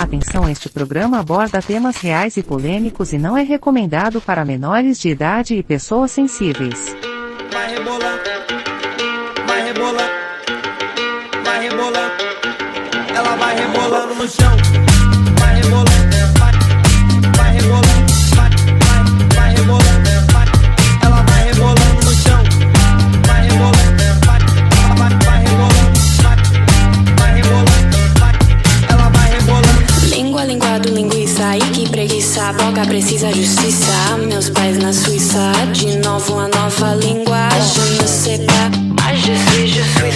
Atenção, este programa aborda temas reais e polêmicos e não é recomendado para menores de idade e pessoas sensíveis. Vai rebolar, vai rebolar, vai rebolar. Ela vai rebolando no chão. Vai rebolar, vai rebolar, vai rebolar. Ela vai rebolando no chão. Vai rebolar, vai rebolar, vai rebolar. Ela vai rebolando. Língua, linguado, linguiça, ai que preguiça, boca precisa justiça. Meus pais na Suíça, de novo a nova língua. Je ne sais pas, je suis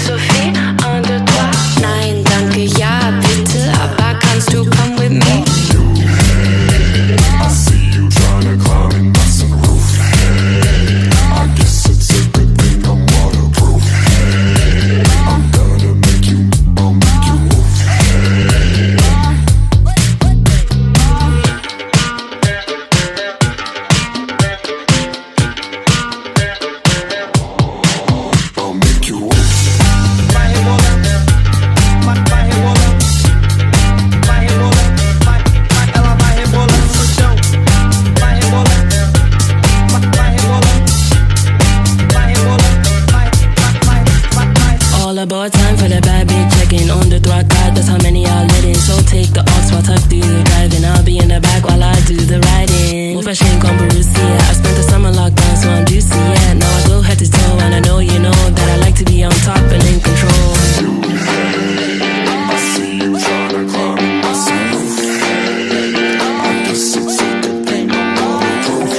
Sophie, un, deux, trois. Nein, danke, ja, bitte, aber kannst du come with me? I see you trying to climb in my sunroof. I guess it's a good thing I'm waterproof. I'm gonna make you move. I'll make you move. Vai rebolar, vai rebolar, vai rebolar. Ela vai rebolando no chão. Vai rebolar, vai rebolar, vai rebolar, vai. All aboard, time for the bad bitch checking on the throat guard. That's how many are letting. So take the aux while tuck do the driving. I'll be in the back while I do the riding. Move fashion, come Bruce, yeah. I spent the summer locked down, so I'm juicy, yeah. Now I go head to toe, and I know you know that I like to be on top and in control. I see you trying to climb in my sunroof. I guess it's a good thing I'm waterproof.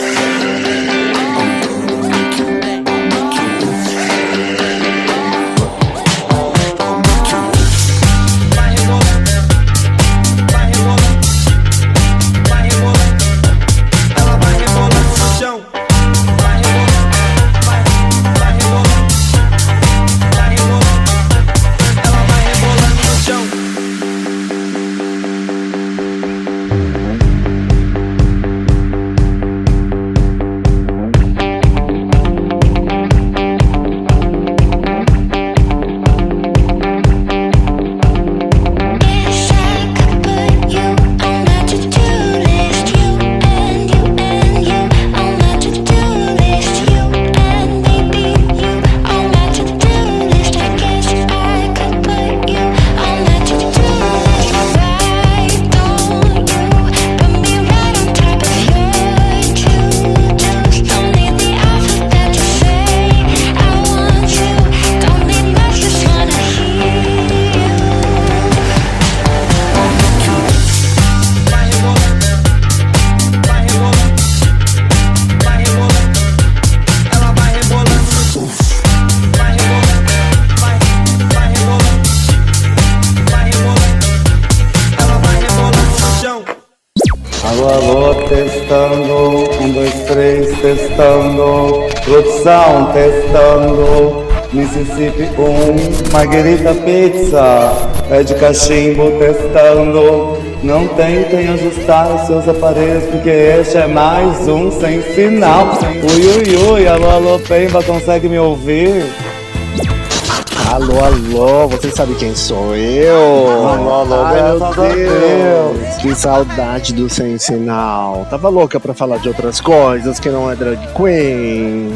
I'm gonna make you move. I'll make you move. Vai rebolar, vai rebolar, vai rebolar. Ela vai rebolando no chão. Vai rebolar, vai rebolar, vai rebolar. Ela vai rebolando no chão. Wish I could put you on my to-do list. You and you and you on my to-do list. You and maybe you on my to-do list. I guess I could put you on my to-do list. Right, don't you put me right on top of your to-dos. Don't need the alphabet to say I want you. Don't need much, just wanna hear you. Vai rebolar, vai rebolar, vai rebolar. Ela vai rebolando no chão. Vai rebolar, vai rebolar, vai rebolar. Ela vai rebolando no chão. Alô, alô, testando, 1, 2, 3, testando, produção, testando, Mississippi 1, Marguerita Pizza, é de cachimbo, testando, não tentem ajustar os seus aparelhos, porque este é mais um sem sinal. Ui, ui, ui, alô, alô, Pemba, consegue me ouvir? Alô, alô, você sabe quem sou eu? Alô, alô, Ai, meu graças a Deus, que saudade do Sem Sinal. Tava louca pra falar de outras coisas que não é drag queen.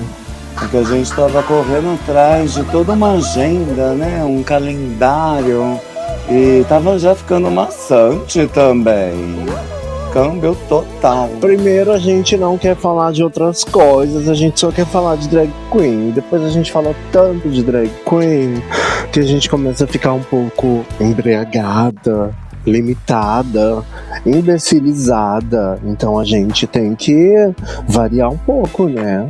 Porque a gente tava correndo atrás de toda uma agenda, né? Um calendário. E tava já ficando maçante também. Câmbio total. Primeiro a gente não quer falar de outras coisas, a gente só quer falar de drag queen. Depois a gente fala tanto de drag queen que a gente começa a ficar um pouco embriagada, limitada, imbecilizada. Então a gente tem que variar um pouco, né?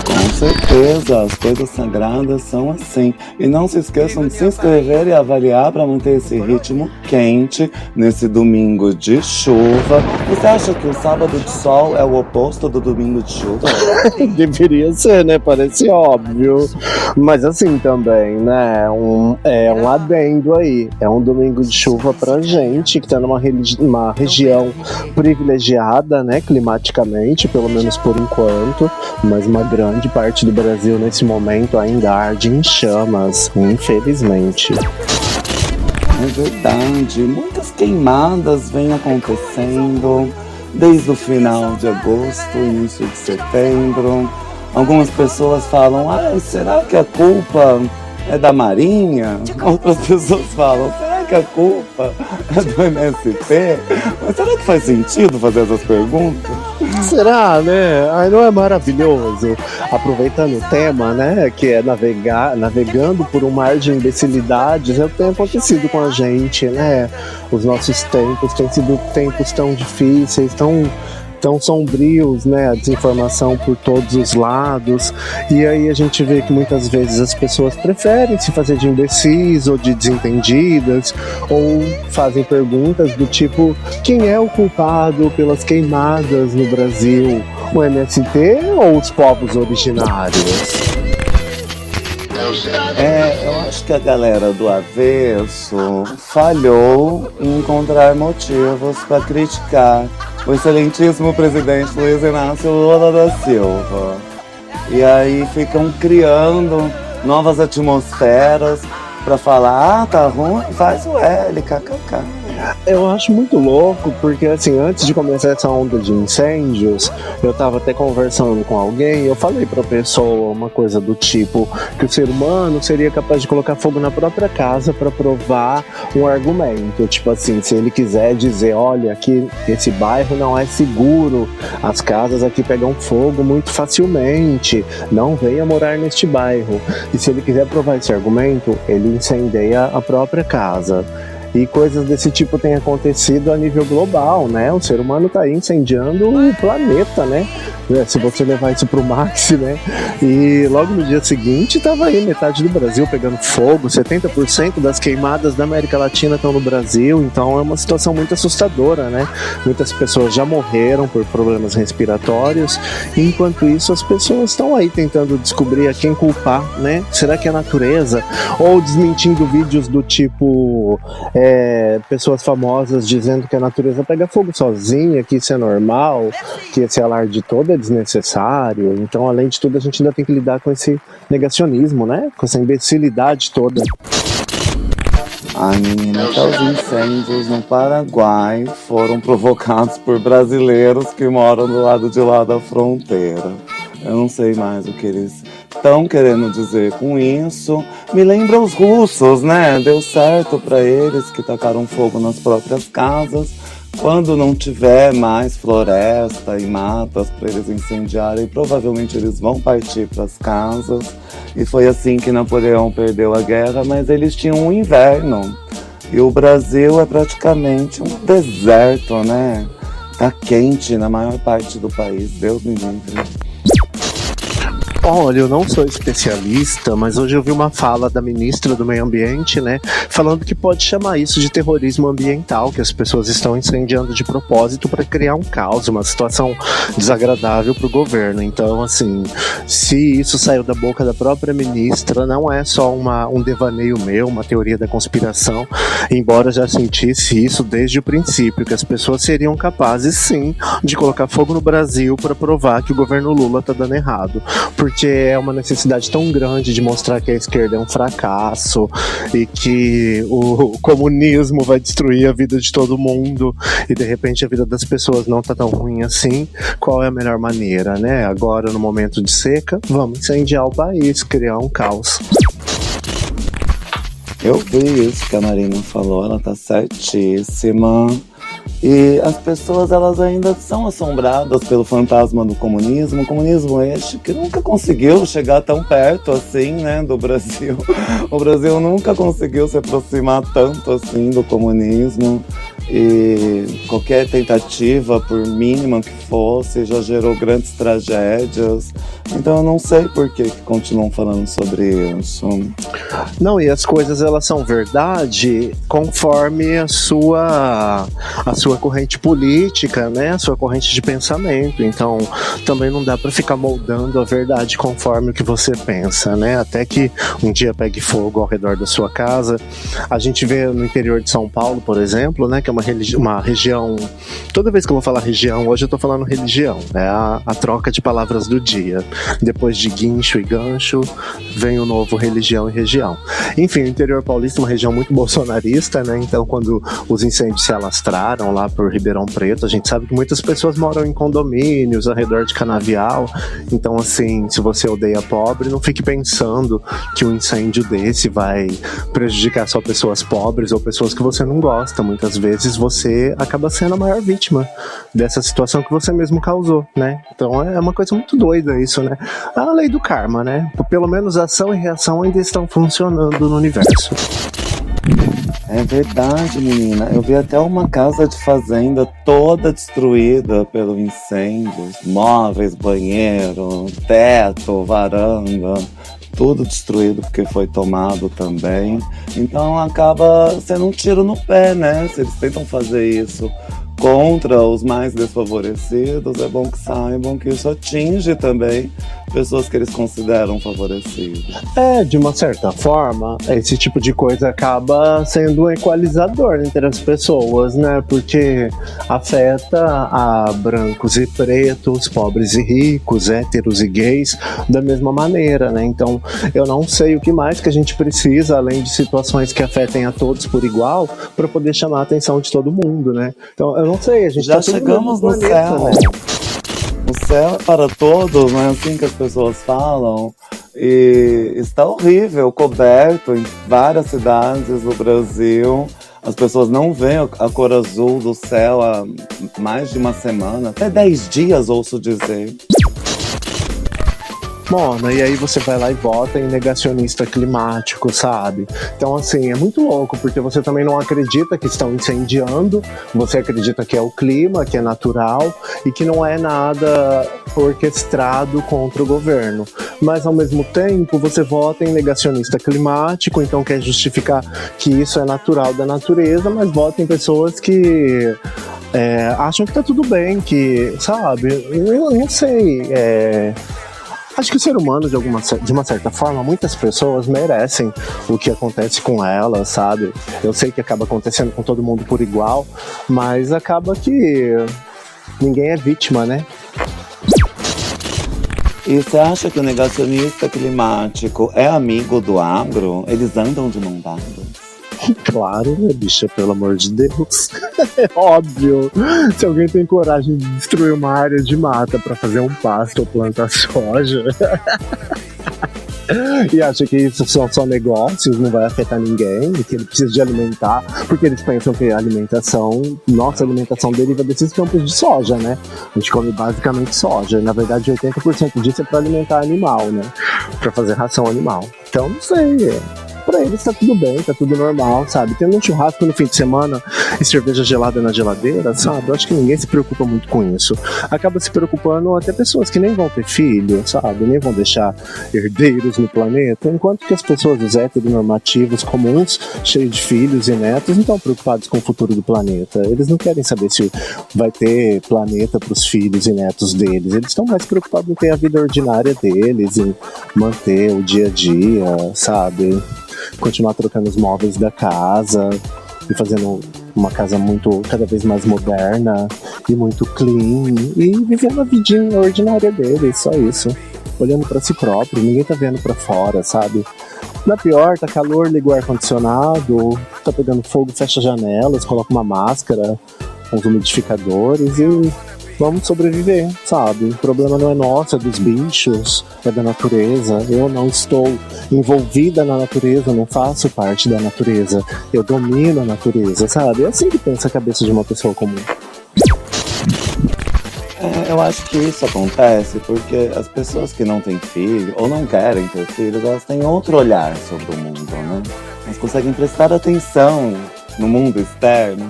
Com certeza, as coisas sagradas são assim. E não se esqueçam de se inscrever e avaliar para manter esse ritmo quente nesse domingo de chuva. Você acha que o sábado de sol é o oposto do domingo de chuva? Deveria ser, né? Parece óbvio. Mas assim também, né? É um adendo aí. É um domingo de chuva pra gente que tá numa uma região privilegiada, né? Climaticamente, pelo menos por enquanto. Mas uma grande parte do Brasil nesse momento ainda arde em chamas, infelizmente. É verdade, muitas queimadas vêm acontecendo desde o final de agosto, início de setembro. Algumas pessoas falam, será que a culpa é da Marinha? Outras pessoas falam, será que a culpa é do MST? Mas será que faz sentido fazer essas perguntas? Será, né? Ai, não é maravilhoso? Aproveitando o tema, né? Que é navegando por um mar de imbecilidades, é o que tem acontecido com a gente, né? Os nossos tempos têm sido tempos tão difíceis, tão sombrios, né? A desinformação por todos os lados. E aí a gente vê que muitas vezes as pessoas preferem se fazer de imbecis ou de desentendidas, ou fazem perguntas do tipo: quem é o culpado pelas queimadas no Brasil? O MST ou os povos originários? Eu acho que a galera do avesso falhou em encontrar motivos para criticar o excelentíssimo presidente Luiz Inácio Lula da Silva. E aí ficam criando novas atmosferas para falar, tá ruim, faz o L, kkk. Eu acho muito louco, porque assim, antes de começar essa onda de incêndios, eu tava até conversando com alguém, eu falei pra pessoa uma coisa do tipo, que o ser humano seria capaz de colocar fogo na própria casa pra provar um argumento. Tipo assim, se ele quiser dizer, olha, aqui esse bairro não é seguro, as casas aqui pegam fogo muito facilmente, não venha morar neste bairro. E se ele quiser provar esse argumento, ele incendeia a própria casa. E coisas desse tipo têm acontecido a nível global, né? O ser humano tá aí incendiando o planeta, né? Se você levar isso pro Max, né? E logo no dia seguinte tava aí metade do Brasil pegando fogo, 70% das queimadas da América Latina estão no Brasil, então é uma situação muito assustadora, né? Muitas pessoas já morreram por problemas respiratórios, e enquanto isso as pessoas estão aí tentando descobrir a quem culpar, né? Será que é a natureza? Ou desmentindo vídeos do tipo... pessoas famosas dizendo que a natureza pega fogo sozinha, que isso é normal, que esse alarde todo é desnecessário. Então, além de tudo, a gente ainda tem que lidar com esse negacionismo, né? Com essa imbecilidade toda. Ai, menina, até os incêndios no Paraguai foram provocados por brasileiros que moram do lado de lá da fronteira. Eu não sei mais o que eles estão querendo dizer com isso. Me lembra os russos, né? Deu certo pra eles que tacaram fogo nas próprias casas. Quando não tiver mais floresta e matas para eles incendiarem, provavelmente eles vão partir para as casas. E foi assim que Napoleão perdeu a guerra, mas eles tinham um inverno. E o Brasil é praticamente um deserto, né? Tá quente na maior parte do país, Deus me livre. Olha, eu não sou especialista, mas hoje eu vi uma fala da ministra do Meio Ambiente, né, falando que pode chamar isso de terrorismo ambiental, que as pessoas estão incendiando de propósito para criar um caos, uma situação desagradável para o governo. Então, assim, se isso saiu da boca da própria ministra, não é só um devaneio meu, uma teoria da conspiração, embora já sentisse isso desde o princípio, que as pessoas seriam capazes, sim, de colocar fogo no Brasil para provar que o governo Lula tá dando errado. Porque é uma necessidade tão grande de mostrar que a esquerda é um fracasso e que o comunismo vai destruir a vida de todo mundo e de repente a vida das pessoas não tá tão ruim assim. Qual é a melhor maneira, né? Agora, no momento de seca, vamos incendiar o país, criar um caos. Eu vi isso que a Marina falou, ela tá certíssima. E as pessoas, elas ainda são assombradas pelo fantasma do comunismo. O comunismo este que nunca conseguiu chegar tão perto assim, né, do Brasil. O Brasil nunca conseguiu se aproximar tanto assim do comunismo. E qualquer tentativa, por mínima que fosse, já gerou grandes tragédias. Então eu não sei por que continuam falando sobre isso. Não, e as coisas, elas são verdade conforme a sua corrente política, né? A sua corrente de pensamento. Então também não dá pra ficar moldando a verdade conforme o que você pensa, né? Até que um dia pegue fogo ao redor da sua casa. A gente vê no interior de São Paulo, por exemplo, né? Que é uma região. Toda vez que eu vou falar região, hoje eu tô falando religião. É a troca de palavras do dia. Depois de guincho e gancho, vem o novo religião e região. Enfim, o interior paulista é uma região muito bolsonarista, né? Então, quando os incêndios se alastraram lá por Ribeirão Preto, a gente sabe que muitas pessoas moram em condomínios ao redor de Canavial. Então, assim, se você odeia pobre, não fique pensando que um incêndio desse vai prejudicar só pessoas pobres ou pessoas que você não gosta. Muitas vezes você acaba sendo a maior vítima dessa situação que você mesmo causou, né? Então é uma coisa muito doida isso, né? A lei do karma, né? Pelo menos ação e reação ainda estão funcionando no universo. É verdade, menina. Eu vi até uma casa de fazenda toda destruída pelo incêndio. Móveis, banheiro, teto, varanda, tudo destruído porque foi tomado também. Então acaba sendo um tiro no pé, né? Se eles tentam fazer isso contra os mais desfavorecidos, é bom que saibam que isso atinge também pessoas que eles consideram favorecidas. De uma certa forma, esse tipo de coisa acaba sendo um equalizador entre as pessoas, né? Porque afeta a brancos e pretos, pobres e ricos, héteros e gays, da mesma maneira, né? Então, eu não sei o que mais que a gente precisa, além de situações que afetem a todos por igual, para poder chamar a atenção de todo mundo, né? Então, eu não sei, a gente já chegamos no céu, né? O céu é para todos, não é assim que as pessoas falam? E está horrível, coberto em várias cidades do Brasil. As pessoas não veem a cor azul do céu há mais de uma semana, até 10 dias, ouço dizer. Mona, e aí você vai lá e vota em negacionista climático, sabe? Então, assim, é muito louco, porque você também não acredita que estão incendiando, você acredita que é o clima, que é natural e que não é nada orquestrado contra o governo. Mas, ao mesmo tempo, você vota em negacionista climático, então quer justificar que isso é natural da natureza, mas vota em pessoas que acham que tá tudo bem, que, sabe? Eu não sei, acho que o ser humano, de uma certa forma, muitas pessoas merecem o que acontece com elas, sabe? Eu sei que acaba acontecendo com todo mundo por igual, mas acaba que ninguém é vítima, né? E você acha que o negacionista climático é amigo do agro? Eles andam de mão dada? Claro, né, bicha? Pelo amor de Deus. É óbvio. Se alguém tem coragem de destruir uma área de mata pra fazer um pasto ou plantar soja e acha que isso são só negócios, não vai afetar ninguém, que ele precisa de alimentar, porque eles pensam que a nossa alimentação deriva desses campos de soja, né? A gente come basicamente soja. Na verdade, 80% disso é pra alimentar animal, né? Pra fazer ração animal. Então, não sei. Pra eles tá tudo bem, tá tudo normal, sabe? Tendo um churrasco no fim de semana e cerveja gelada na geladeira, sabe? Eu acho que ninguém se preocupa muito com isso. Acaba se preocupando até pessoas que nem vão ter filho, sabe? Nem vão deixar herdeiros no planeta, enquanto que as pessoas, os heteronormativos comuns, cheios de filhos e netos, não estão preocupados com o futuro do planeta. Eles não querem saber se vai ter planeta pros filhos e netos deles. Eles estão mais preocupados em ter a vida ordinária deles, em manter o dia a dia, sabe? Continuar trocando os móveis da casa e fazendo uma casa cada vez mais moderna e muito clean e vivendo a vidinha ordinária dele, só isso. Olhando pra si próprio, ninguém tá vendo pra fora, sabe? Na pior, tá calor, liga o ar-condicionado, tá pegando fogo, fecha janelas, coloca uma máscara, uns umidificadores e vamos sobreviver, sabe? O problema não é nosso, é dos bichos, é da natureza. Eu não estou envolvida na natureza, não faço parte da natureza. Eu domino a natureza, sabe? É assim que pensa a cabeça de uma pessoa comum. Eu acho que isso acontece porque as pessoas que não têm filho ou não querem ter filhos, elas têm outro olhar sobre o mundo, né? Elas conseguem prestar atenção no mundo externo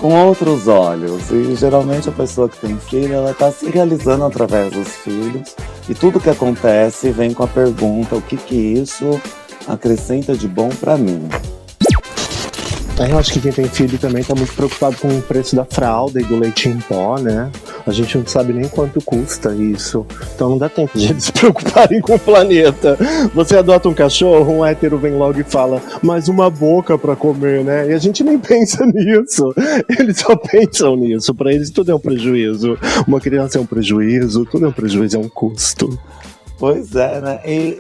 com outros olhos. E geralmente a pessoa que tem filho, ela está se realizando através dos filhos. E tudo que acontece vem com a pergunta: o que isso acrescenta de bom para mim? Eu acho que quem tem filho também tá muito preocupado com o preço da fralda e do leite em pó, né? A gente não sabe nem quanto custa isso. Então não dá tempo de eles se preocuparem com o planeta. Você adota um cachorro, um hétero vem logo e fala, mais uma boca pra comer, né? E a gente nem pensa nisso. Eles só pensam nisso. Pra eles tudo é um prejuízo. Uma criança é um prejuízo, tudo é um prejuízo, é um custo. Pois é, né? E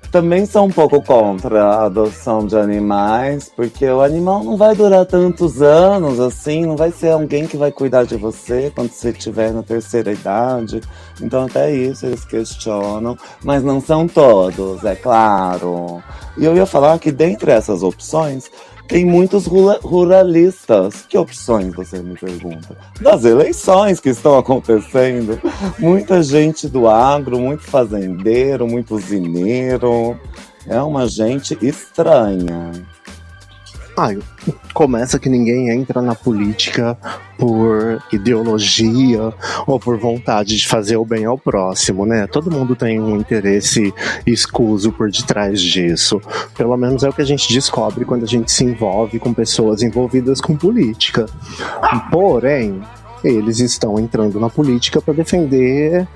também sou um pouco contra a adoção de animais, porque o animal não vai durar tantos anos assim, não vai ser alguém que vai cuidar de você quando você estiver na terceira idade. Então até isso eles questionam, mas não são todos, é claro. E eu ia falar que dentre essas opções, tem muitos ruralistas. Que opções, você me pergunta? Das eleições que estão acontecendo. Muita gente do agro, muito fazendeiro, muito usineiro. É uma gente estranha. Ai, começa que ninguém entra na política por ideologia ou por vontade de fazer o bem ao próximo, né? Todo mundo tem um interesse escuso por detrás disso. Pelo menos é o que a gente descobre quando a gente se envolve com pessoas envolvidas com política. Porém, eles estão entrando na política para defender...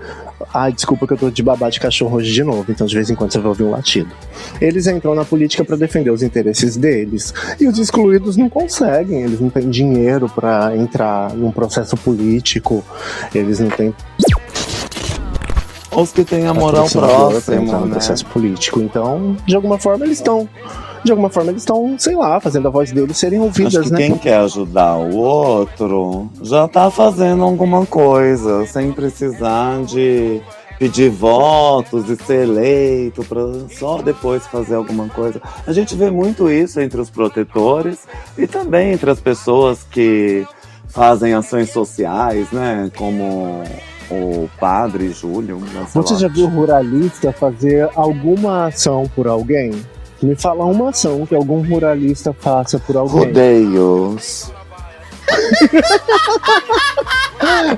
Ai, desculpa que eu tô de babá de cachorro hoje de novo, então de vez em quando você vai ouvir um latido. Eles entram na política para defender os interesses deles, e os excluídos não conseguem, eles não têm dinheiro para entrar num processo político, eles não têm... Os que têm amor ao próximo, no né? processo político, então, de alguma forma eles estão, sei lá, fazendo a voz deles serem ouvidas, Acho que né? quem quer ajudar o outro já tá fazendo alguma coisa, sem precisar de pedir votos e ser eleito para só depois fazer alguma coisa. A gente vê muito isso entre os protetores e também entre as pessoas que fazem ações sociais, né? Como o padre Júlio. Você já viu ruralista fazer alguma ação por alguém? Me fala uma ação que algum ruralista faça por alguém. Rodeios.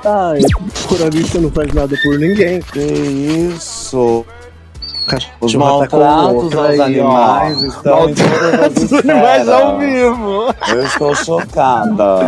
Ai, ruralista não faz nada por ninguém. Que isso? Os Cachorro atacou maltratos outro aos aí, animais ó. estão em todas as Maltratos aos animais ao esferas. vivo. Eu estou chocada.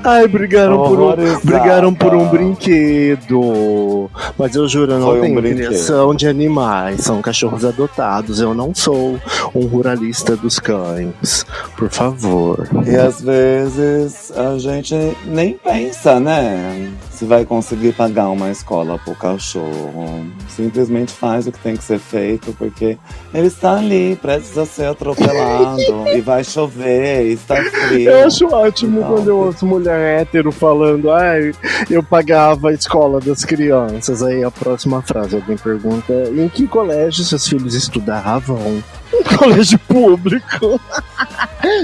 Ai, brigaram Horrorizada. por um brinquedo. Mas eu juro, eu não Foi um tenho brinquedo. criação de animais. São cachorros adotados. Eu não sou um ruralista dos cães. Por favor. E às vezes a gente nem pensa, né? Se vai conseguir pagar uma escola pro cachorro. Simplesmente faz o que tem que ser feito, porque ele está ali, precisa ser atropelado. E vai chover, e está frio. Eu acho ótimo Então, quando eu ouço mulher hétero falando, ai, eu pagava a escola das crianças. Aí a próxima frase, alguém pergunta, em que colégio seus filhos estudavam? Um colégio público.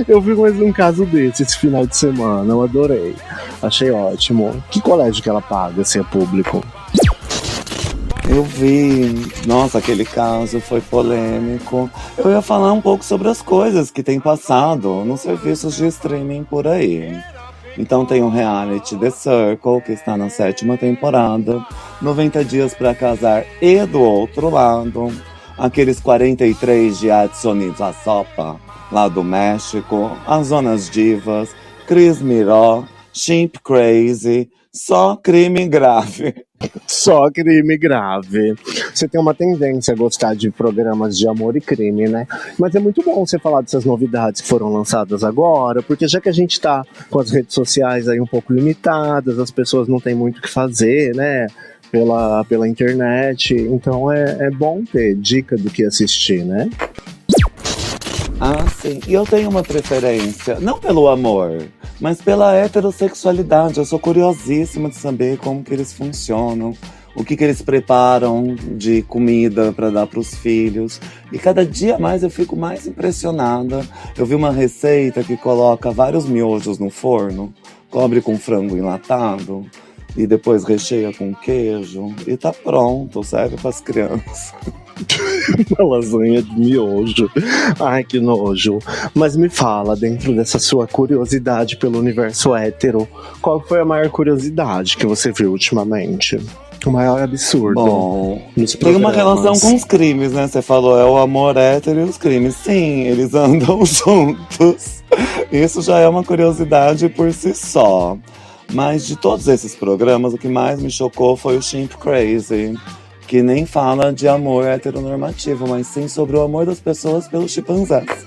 Eu vi mais um caso desse esse final de semana, eu adorei. Achei ótimo. Que colégio que ela paga, se é público? Eu vi, nossa, aquele caso foi polêmico. Eu ia falar um pouco sobre as coisas que tem passado nos serviços de streaming por aí. Então tem o reality The Circle, que está na 7ª temporada, 90 Dias pra Casar e Do Outro Lado, aqueles 43 de Adsonidos a Sopa, lá do México, As Zonas Divas, Cris Miró, Chimp Crazy, só crime grave. Só crime grave. Você tem uma tendência a gostar de programas de amor e crime, né? Mas é muito bom você falar dessas novidades que foram lançadas agora, porque já que a gente tá com as redes sociais aí um pouco limitadas, as pessoas não têm muito o que fazer, né? Pela internet, então é bom ter dica do que assistir, né? Ah, sim. E eu tenho uma preferência, não pelo amor, mas pela heterossexualidade. Eu sou curiosíssima de saber como que eles funcionam, o que eles preparam de comida para dar para os filhos. E cada dia mais eu fico mais impressionada. Eu vi uma receita que coloca vários miojos no forno, cobre com frango enlatado e depois recheia com queijo e tá pronto, serve para as crianças. Uma lasanha de miojo. Ai, que nojo. Mas me fala, dentro dessa sua curiosidade pelo universo hétero, qual foi a maior curiosidade que você viu ultimamente? O maior absurdo. Bom, nos tem uma programas. relação com os crimes, né? Você falou, é o amor hétero e os crimes. Sim, eles andam juntos. Isso já é uma curiosidade por si só. Mas de todos esses programas, o que mais me chocou foi o Chimp Crazy, que nem fala de amor heteronormativo, mas sim sobre o amor das pessoas pelos chimpanzés.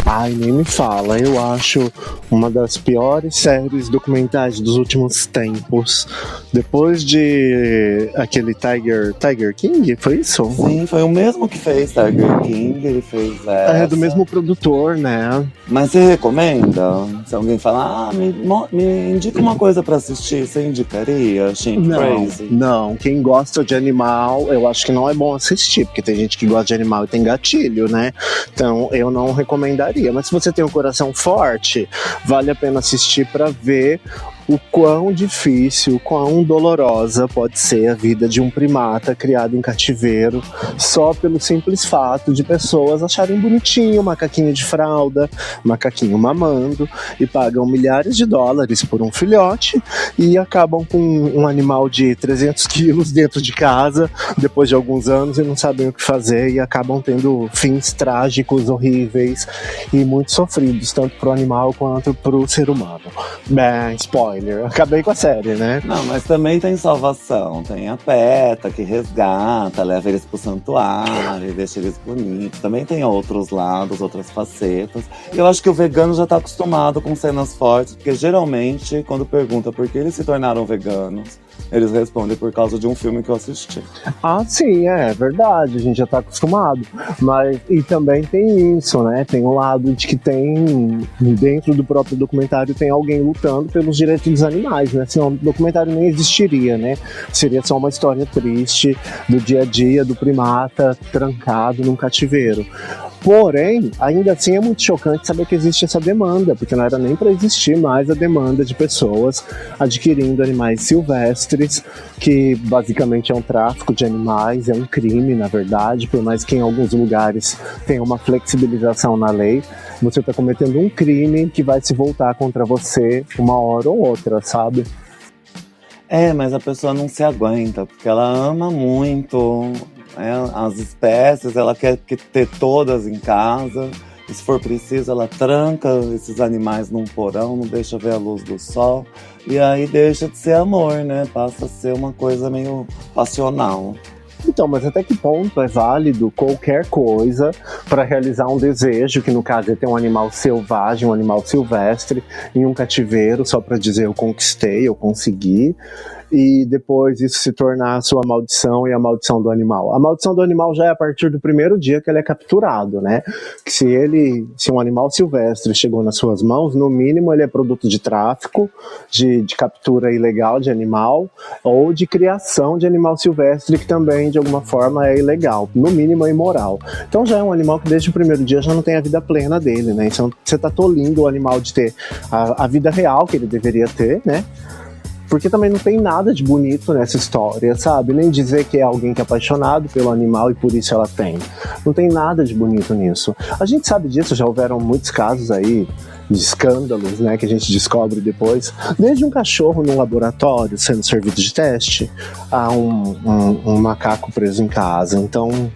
Ai, nem me fala. Eu acho uma das piores séries documentais dos últimos tempos. Depois de aquele Tiger King, foi isso? Sim, foi o mesmo que fez Tiger King, ele fez essa. É do mesmo produtor, né? Mas você recomenda? Se alguém falar, me indica uma coisa pra assistir, você indicaria? Chimp Crazy? Não. Quem gosta de animal, eu acho que não é bom assistir, porque tem gente que gosta de animal e tem gatilho, né? Então eu não recomendaria. Mas se você tem um coração forte, vale a pena assistir pra ver o quão difícil, quão dolorosa pode ser a vida de um primata criado em cativeiro, só pelo simples fato de pessoas acharem bonitinho macaquinho de fralda, macaquinho mamando, e pagam milhares de dólares por um filhote e acabam com um animal de 300 quilos dentro de casa depois de alguns anos e não sabem o que fazer e acabam tendo fins trágicos, horríveis e muito sofridos, tanto pro animal quanto pro ser humano. Bem, spoiler. Acabei com a série, né? Não, mas também tem salvação. Tem a PETA que resgata, leva eles pro santuário, deixa eles bonitos. Também tem outros lados, outras facetas. E eu acho que o vegano já tá acostumado com cenas fortes, porque geralmente, quando pergunta por que eles se tornaram veganos, eles respondem por causa de um filme que eu assisti. Ah, sim, é verdade, a gente já tá acostumado. Mas, e também tem isso, né? Tem um lado de que tem, dentro do próprio documentário, tem alguém lutando pelos direitos dos animais, né? Senão o documentário nem existiria, né? Seria só uma história triste do dia a dia do primata trancado num cativeiro. Porém, ainda assim é muito chocante saber que existe essa demanda, porque não era nem para existir mais a demanda de pessoas adquirindo animais silvestres, que basicamente é um tráfico de animais, é um crime, na verdade, por mais que em alguns lugares tenha uma flexibilização na lei, você está cometendo um crime que vai se voltar contra você uma hora ou outra, sabe? É, mas a pessoa não se aguenta, porque ela ama muito as espécies, ela quer ter todas em casa. E se for preciso, ela tranca esses animais num porão, não deixa ver a luz do sol. E aí deixa de ser amor, né? Passa a ser uma coisa meio passional. Então, mas até que ponto é válido qualquer coisa para realizar um desejo, que no caso é ter um animal selvagem, um animal silvestre, em um cativeiro, só para dizer eu conquistei, eu consegui, e depois isso se tornar a sua maldição e a maldição do animal. A maldição do animal já é a partir do primeiro dia que ele é capturado, né? Que se um animal silvestre chegou nas suas mãos, no mínimo ele é produto de tráfico, de captura ilegal de animal, ou de criação de animal silvestre, que também de alguma forma é ilegal, no mínimo é imoral. Então já é um animal que desde o primeiro dia já não tem a vida plena dele, né? Então você tá tolindo o animal de ter a vida real que ele deveria ter, né? Porque também não tem nada de bonito nessa história, sabe? Nem dizer que é alguém que é apaixonado pelo animal e por isso ela tem. Não tem nada de bonito nisso. A gente sabe disso, já houveram muitos casos aí de escândalos, né, que a gente descobre depois. Desde um cachorro num laboratório sendo servido de teste a um macaco preso em casa. Então,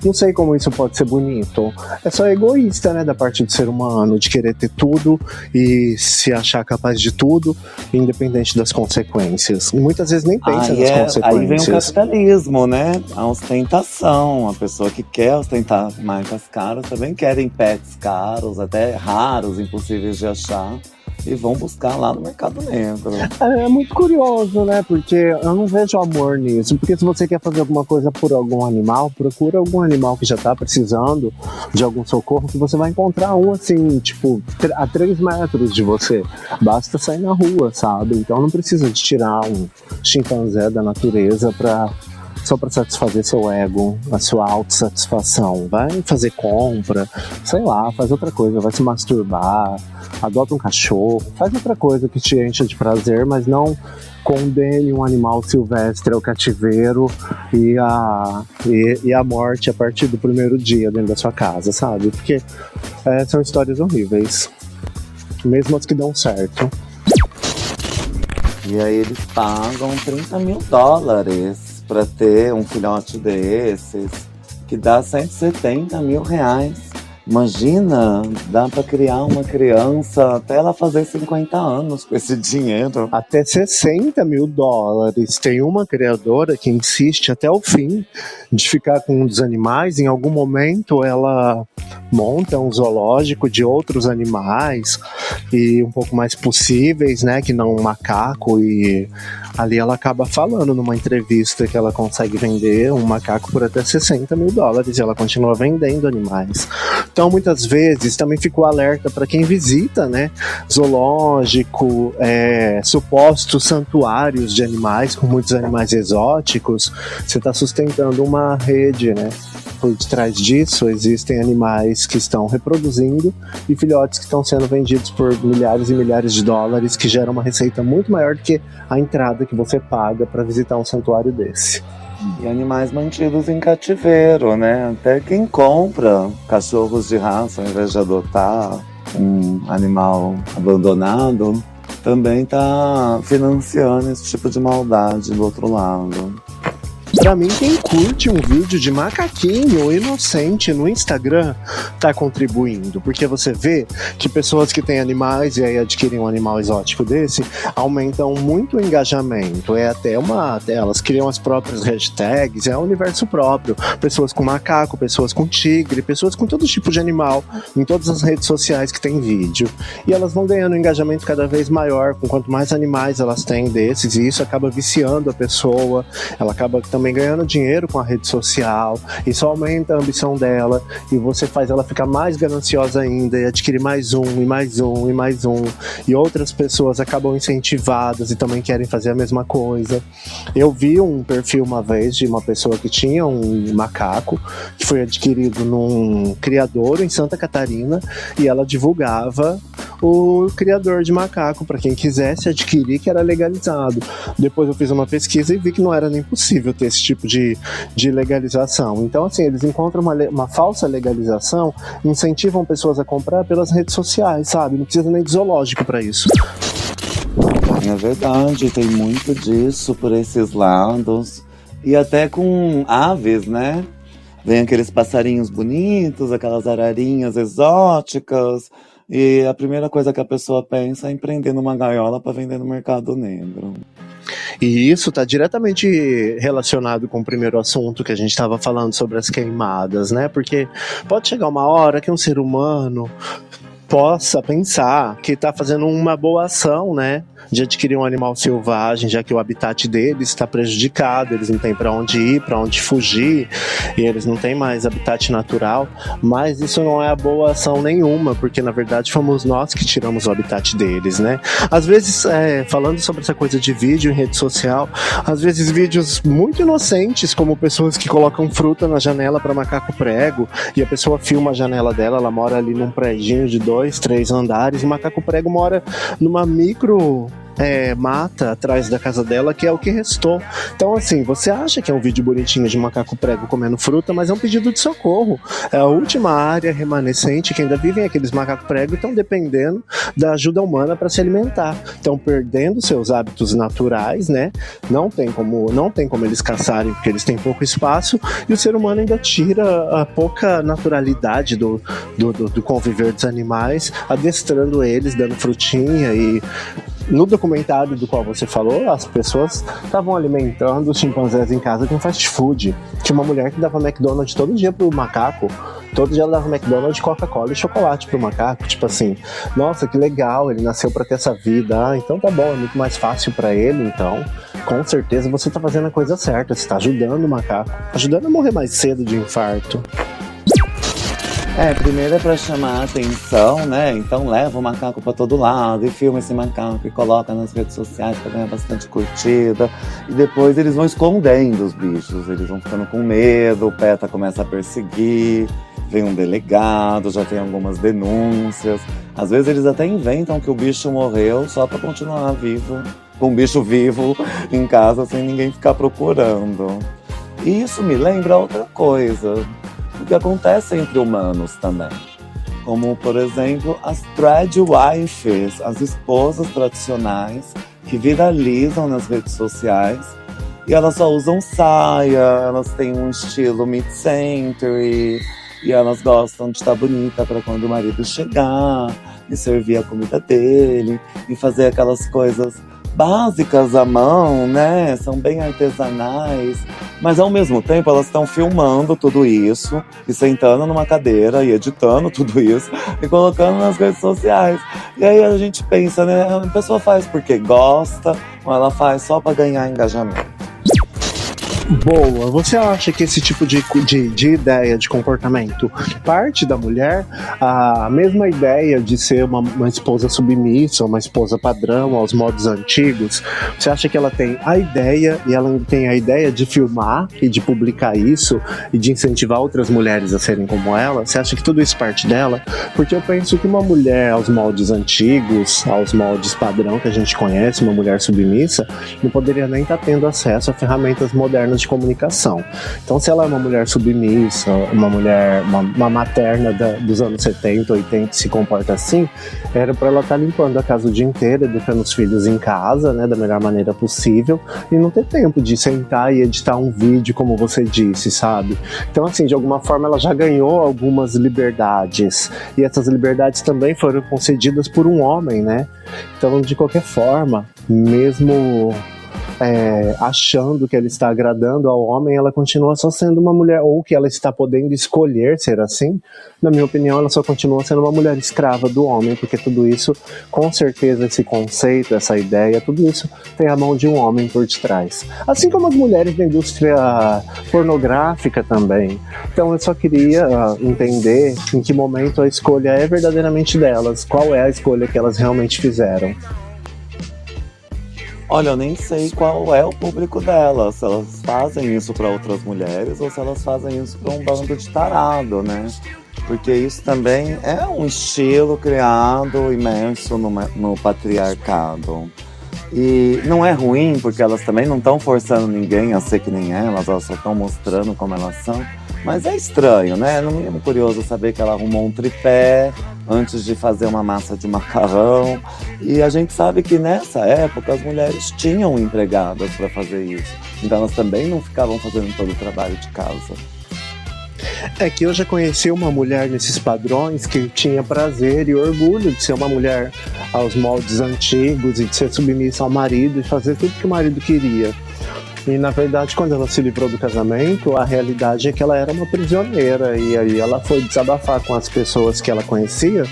não sei como isso pode ser bonito. É só egoísta, né, da parte do ser humano, de querer ter tudo e se achar capaz de tudo, independente das consequências. E muitas vezes nem pensa nas consequências. Aí vem o capitalismo, né? A ostentação. A pessoa que quer ostentar marcas caras também querem pets caros, até raros, impossíveis de achar. E vão buscar lá no mercado negro. É muito curioso, né? Porque eu não vejo amor nisso. Porque se você quer fazer alguma coisa por algum animal, procura algum animal que já tá precisando de algum socorro, que você vai encontrar um assim, tipo, a 3 metros de você. Basta sair na rua, sabe? Então não precisa de tirar um chimpanzé da natureza só para satisfazer seu ego, a sua autossatisfação. Vai fazer compra, sei lá, faz outra coisa, vai se masturbar, adota um cachorro, faz outra coisa que te encha de prazer, mas não condene um animal silvestre ao cativeiro e a morte a partir do primeiro dia dentro da sua casa, sabe? Porque são histórias horríveis, mesmo as que dão certo. E aí eles pagam US$ 30.000 pra ter um filhote desses, que dá R$ 170.000. Imagina, dá pra criar uma criança até ela fazer 50 anos com esse dinheiro. Até US$ 60.000. Tem uma criadora que insiste até o fim de ficar com um dos animais. Em algum momento ela monta um zoológico de outros animais e um pouco mais possíveis, né, que não um macaco. E ali ela acaba falando numa entrevista que ela consegue vender um macaco por até US$ 60.000 e ela continua vendendo animais. Então, muitas vezes, também ficou alerta para quem visita, né, zoológico, supostos santuários de animais, com muitos animais exóticos. Você está sustentando uma rede, né? Por detrás disso, existem animais que estão reproduzindo e filhotes que estão sendo vendidos por milhares e milhares de dólares, que geram uma receita muito maior do que a entrada que você paga para visitar um santuário desse. E animais mantidos em cativeiro, né? Até quem compra cachorros de raça ao invés de adotar um animal abandonado também tá financiando esse tipo de maldade do outro lado. Pra mim, quem curte um vídeo de macaquinho inocente no Instagram tá contribuindo, porque você vê que pessoas que têm animais e aí adquirem um animal exótico desse aumentam muito o engajamento. Até elas criam as próprias hashtags, é um universo próprio. Pessoas com macaco, pessoas com tigre, pessoas com todo tipo de animal em todas as redes sociais que tem vídeo. E elas vão ganhando um engajamento cada vez maior, com quanto mais animais elas têm desses, e isso acaba viciando a pessoa, ela acaba também ganhando dinheiro com a rede social, isso aumenta a ambição dela e você faz ela ficar mais gananciosa ainda e adquirir mais um, e mais um, e mais um, e outras pessoas acabam incentivadas e também querem fazer a mesma coisa. Eu vi um perfil uma vez de uma pessoa que tinha um macaco que foi adquirido num criador em Santa Catarina e ela divulgava o criador de macaco para quem quisesse adquirir, que era legalizado. Depois eu fiz uma pesquisa e vi que não era nem possível ter esse tipo de legalização. Então, assim, eles encontram uma falsa legalização, incentivam pessoas a comprar pelas redes sociais, sabe? Não precisa nem de zoológico para isso. É verdade, tem muito disso por esses lados. E até com aves, né? Vem aqueles passarinhos bonitos, aquelas ararinhas exóticas. E a primeira coisa que a pessoa pensa é em prender numa gaiola para vender no mercado negro. E isso está diretamente relacionado com o primeiro assunto que a gente estava falando sobre as queimadas, né? Porque pode chegar uma hora que um ser humano possa pensar que está fazendo uma boa ação, né? De adquirir um animal selvagem, já que o habitat deles está prejudicado, eles não têm para onde ir, para onde fugir, e eles não têm mais habitat natural. Mas isso não é a boa ação nenhuma, porque na verdade fomos nós que tiramos o habitat deles, né? Às vezes, falando sobre essa coisa de vídeo em rede social, às vezes vídeos muito inocentes, como pessoas que colocam fruta na janela para macaco prego, e a pessoa filma a janela dela, ela mora ali num predinho de 2, 3 andares, e o macaco prego mora numa micro mata atrás da casa dela, que é o que restou. Então, assim, você acha que é um vídeo bonitinho de macaco prego comendo fruta, mas é um pedido de socorro. É a última área remanescente que ainda vivem aqueles macacos prego e estão dependendo da ajuda humana para se alimentar. Estão perdendo seus hábitos naturais, né? Não tem como eles caçarem, porque eles têm pouco espaço, e o ser humano ainda tira a pouca naturalidade do conviver dos animais, adestrando eles, dando frutinha. E no documentário do qual você falou, as pessoas estavam alimentando os chimpanzés em casa com fast food. Tinha uma mulher que dava McDonald's todo dia pro macaco. Todo dia ela dava McDonald's, Coca-Cola e chocolate pro macaco. Tipo assim, nossa, que legal, ele nasceu pra ter essa vida. Ah, então tá bom, é muito mais fácil pra ele, então. Com certeza você tá fazendo a coisa certa, você tá ajudando o macaco. Ajudando a morrer mais cedo de infarto. Primeiro é pra chamar a atenção, né? Então leva o macaco pra todo lado e filma esse macaco e coloca nas redes sociais pra ganhar bastante curtida. E depois eles vão escondendo os bichos, eles vão ficando com medo, o PETA começa a perseguir, vem um delegado, já tem algumas denúncias. Às vezes eles até inventam que o bicho morreu só pra continuar vivo, com o bicho vivo em casa sem ninguém ficar procurando. E isso me lembra outra coisa, o que acontece entre humanos também. Como, por exemplo, as trad wives, as esposas tradicionais que viralizam nas redes sociais. E elas só usam saia, elas têm um estilo mid-century, e elas gostam de estar bonita para quando o marido chegar, e servir a comida dele, e fazer aquelas coisas básicas à mão, né? São bem artesanais, mas ao mesmo tempo elas estão filmando tudo isso, e sentando numa cadeira, e editando tudo isso, e colocando nas redes sociais. E aí a gente pensa, né? A pessoa faz porque gosta, ou ela faz só para ganhar engajamento? Boa, você acha que esse tipo de ideia, de comportamento, parte da mulher? A mesma ideia de ser uma esposa submissa, uma esposa padrão aos modos antigos, você acha que ela tem a ideia, e ela tem a ideia de filmar e de publicar isso, e de incentivar outras mulheres a serem como ela? Você acha que tudo isso parte dela? Porque eu penso que uma mulher aos moldes antigos, aos moldes padrão que a gente conhece, uma mulher submissa, não poderia nem estar tendo acesso a ferramentas modernas de comunicação. Então, se ela é uma mulher submissa, uma mulher, uma materna dos anos 70, 80, se comporta assim, era para ela estar limpando a casa o dia inteiro, educando os filhos em casa, né, da melhor maneira possível, e não ter tempo de sentar e editar um vídeo, como você disse, sabe? Então, assim, de alguma forma ela já ganhou algumas liberdades, e essas liberdades também foram concedidas por um homem, né? Então, de qualquer forma, mesmo achando que ela está agradando ao homem, ela continua só sendo uma mulher, ou que ela está podendo escolher ser assim. Na minha opinião, ela só continua sendo uma mulher escrava do homem, porque tudo isso, com certeza, esse conceito, essa ideia, tudo isso tem a mão de um homem por detrás. Assim como as mulheres da indústria pornográfica também. Então eu só queria entender em que momento a escolha é verdadeiramente delas, qual é a escolha que elas realmente fizeram. Olha, eu nem sei qual é o público delas, se elas fazem isso para outras mulheres ou se elas fazem isso para um bando de tarado, né? Porque isso também é um estilo criado, imerso no patriarcado. E não é ruim, porque elas também não estão forçando ninguém a ser que nem elas só estão mostrando como elas são. Mas é estranho, né? No mínimo curioso saber que ela arrumou um tripé antes de fazer uma massa de macarrão. E a gente sabe que nessa época as mulheres tinham empregadas para fazer isso. Então elas também não ficavam fazendo todo o trabalho de casa. É que eu já conheci uma mulher nesses padrões que tinha prazer e orgulho de ser uma mulher aos moldes antigos e de ser submissa ao marido e fazer tudo que o marido queria. E na verdade, quando ela se livrou do casamento, a realidade é que ela era uma prisioneira, e aí ela foi desabafar com as pessoas que ela conhecia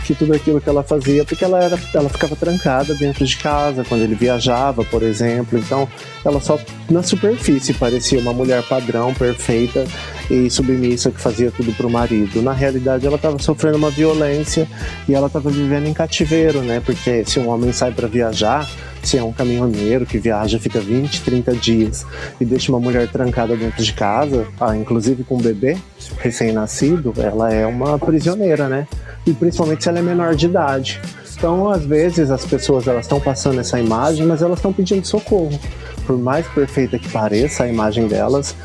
que tudo aquilo que ela fazia, porque ela ficava trancada dentro de casa quando ele viajava, por exemplo. Então ela só na superfície parecia uma mulher padrão, perfeita e submissa, que fazia tudo pro marido. Na realidade ela estava sofrendo uma violência e ela estava vivendo em cativeiro, né? Porque se um homem sai para viajar, se é um caminhoneiro que viaja, fica 20, 30 dias e deixa uma mulher trancada dentro de casa, inclusive com um bebê recém-nascido, ela é uma prisioneira, né? E principalmente se ela é menor de idade. Então, às vezes, as pessoas elas estão passando essa imagem, mas elas estão pedindo socorro. Por mais perfeita que pareça a imagem delas,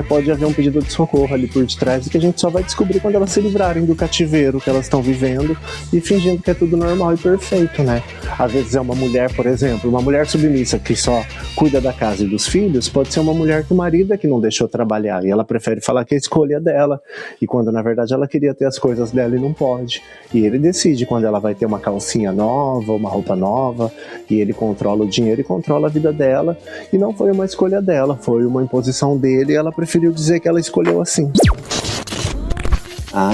pode haver um pedido de socorro ali por detrás, e que a gente só vai descobrir quando elas se livrarem do cativeiro que elas estão vivendo e fingindo que é tudo normal e perfeito, né? Às vezes é uma mulher, por exemplo, uma mulher submissa que só cuida da casa e dos filhos, pode ser uma mulher que o marido é que não deixou trabalhar, e ela prefere falar que a escolha é dela, e quando na verdade ela queria ter as coisas dela e não pode. E ele decide quando ela vai ter uma calcinha nova, uma roupa nova, e ele controla o dinheiro e controla a vida dela, e não foi uma escolha dela, foi uma imposição dele, e ela preferiu dizer que ela escolheu assim.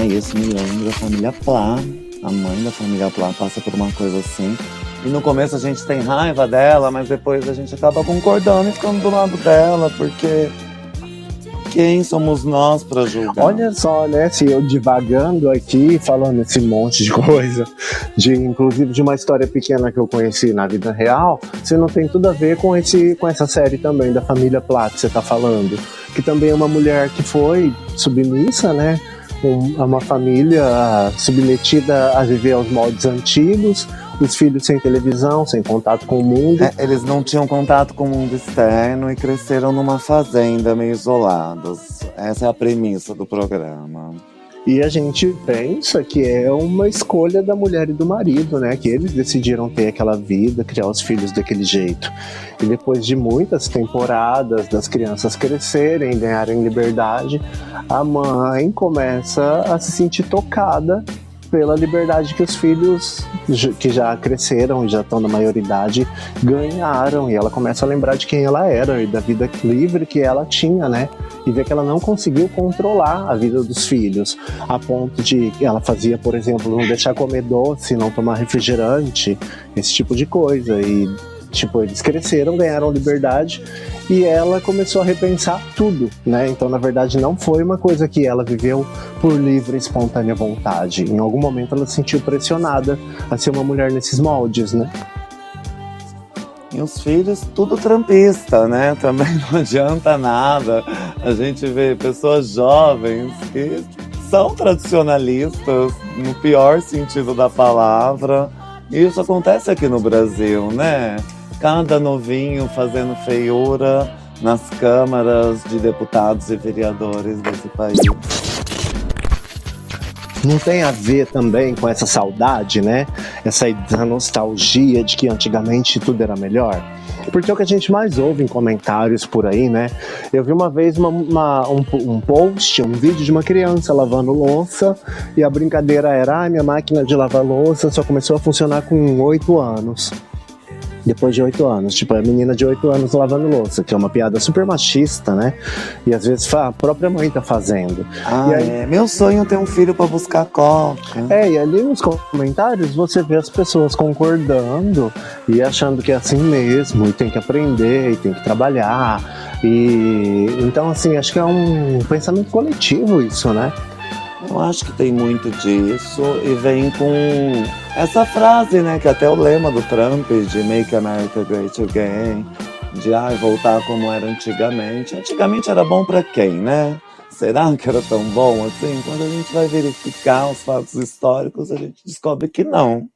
Isso me lembra a família Plá. A mãe da família Plá passa por uma coisa assim. E no começo a gente tem raiva dela, mas depois a gente acaba concordando e ficando do lado dela, porque quem somos nós para julgar? Olha só, né, se eu divagando aqui, falando esse monte de coisa, inclusive de uma história pequena que eu conheci na vida real, você não tem tudo a ver com essa série também da família Plá que você tá falando, que também é uma mulher que foi submissa, né? Uma família submetida a viver aos moldes antigos, os filhos sem televisão, sem contato com o mundo. Eles não tinham contato com o mundo externo e cresceram numa fazenda meio isolados. Essa é a premissa do programa. E a gente pensa que é uma escolha da mulher e do marido, né? Que eles decidiram ter aquela vida, criar os filhos daquele jeito. E depois de muitas temporadas das crianças crescerem, ganharem liberdade, a mãe começa a se sentir tocada pela liberdade que os filhos, que já cresceram e já estão na maioridade, ganharam. E ela começa a lembrar de quem ela era e da vida livre que ela tinha, né? E vê que ela não conseguiu controlar a vida dos filhos, a ponto de que ela fazia, por exemplo, não deixar comer doce, não tomar refrigerante, esse tipo de coisa. E, tipo, eles cresceram, ganharam liberdade e ela começou a repensar tudo, né? Então, na verdade, não foi uma coisa que ela viveu por livre e espontânea vontade. Em algum momento ela se sentiu pressionada a ser uma mulher nesses moldes, né? E os filhos, tudo trampista, né? Também não adianta nada. A gente vê pessoas jovens que são tradicionalistas, no pior sentido da palavra. E isso acontece aqui no Brasil, né? Cada novinho fazendo feiura nas câmaras de deputados e vereadores desse país. Não tem a ver também com essa saudade, né? Essa nostalgia de que antigamente tudo era melhor? Porque é o que a gente mais ouve em comentários por aí, né? Eu vi uma vez um post, um vídeo de uma criança lavando louça e a brincadeira era: minha máquina de lavar louça só começou a funcionar com 8 anos. Depois de 8 anos, tipo, a menina de 8 anos lavando louça, que é uma piada super machista, né? E às vezes a própria mãe tá fazendo. E aí, meu sonho é ter um filho pra buscar coca. E ali nos comentários você vê as pessoas concordando e achando que é assim mesmo, e tem que aprender, e tem que trabalhar. E então, assim, acho que é um pensamento coletivo isso, né? Eu acho que tem muito disso e vem com essa frase, né, que até o lema do Trump, de Make America Great Again, de voltar como era antigamente. Antigamente era bom pra quem, né? Será que era tão bom assim? Quando a gente vai verificar os fatos históricos, a gente descobre que não.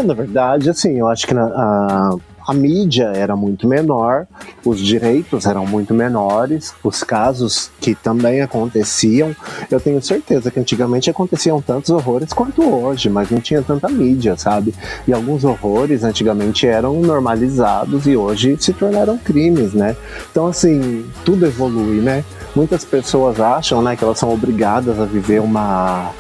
Na verdade, assim, eu acho que a mídia era muito menor, os direitos eram muito menores, os casos que também aconteciam, eu tenho certeza que antigamente aconteciam tantos horrores quanto hoje, mas não tinha tanta mídia, sabe? E alguns horrores antigamente eram normalizados e hoje se tornaram crimes, né? Então, assim, tudo evolui, né? Muitas pessoas acham, né, que elas são obrigadas a viver uma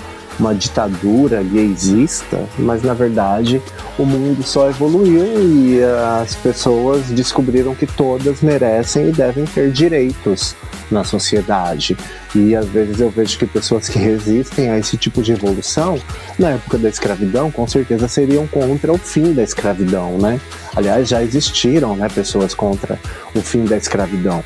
ditadura gaysista, mas na verdade o mundo só evoluiu e as pessoas descobriram que todas merecem e devem ter direitos na sociedade. E às vezes eu vejo que pessoas que resistem a esse tipo de evolução, na época da escravidão, com certeza seriam contra o fim da escravidão, né? Aliás, já existiram, né, pessoas contra o fim da escravidão.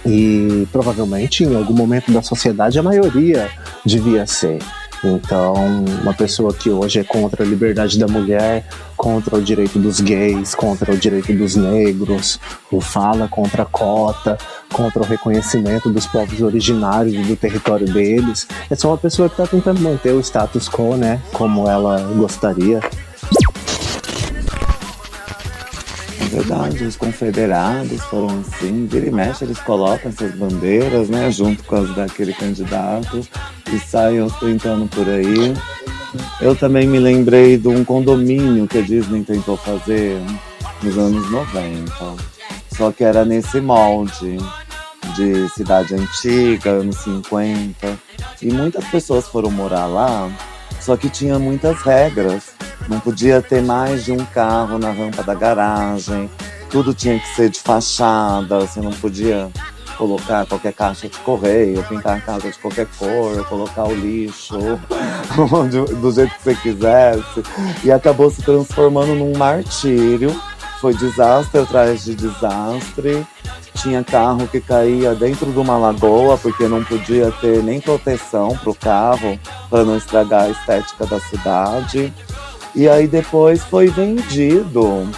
E provavelmente em algum momento da sociedade a maioria devia ser. Então, uma pessoa que hoje é contra a liberdade da mulher, contra o direito dos gays, contra o direito dos negros, ou fala contra a cota, contra o reconhecimento dos povos originários e do território deles, é só uma pessoa que está tentando manter o status quo, né, como ela gostaria. É verdade, os confederados foram assim, vira e mexe, eles colocam essas bandeiras, né, junto com as daquele candidato e saem ostentando por aí. Eu também me lembrei de um condomínio que a Disney tentou fazer nos anos 90, só que era nesse molde de cidade antiga, anos 50, e muitas pessoas foram morar lá, só que tinha muitas regras. Não podia ter mais de um carro na rampa da garagem, tudo tinha que ser de fachada, você não podia colocar qualquer caixa de correio, pintar a casa de qualquer cor, colocar o lixo do jeito que você quisesse. E acabou se transformando num martírio, foi desastre atrás de desastre. Tinha carro que caía dentro de uma lagoa, porque não podia ter nem proteção para o carro, para não estragar a estética da cidade. E aí depois foi vendido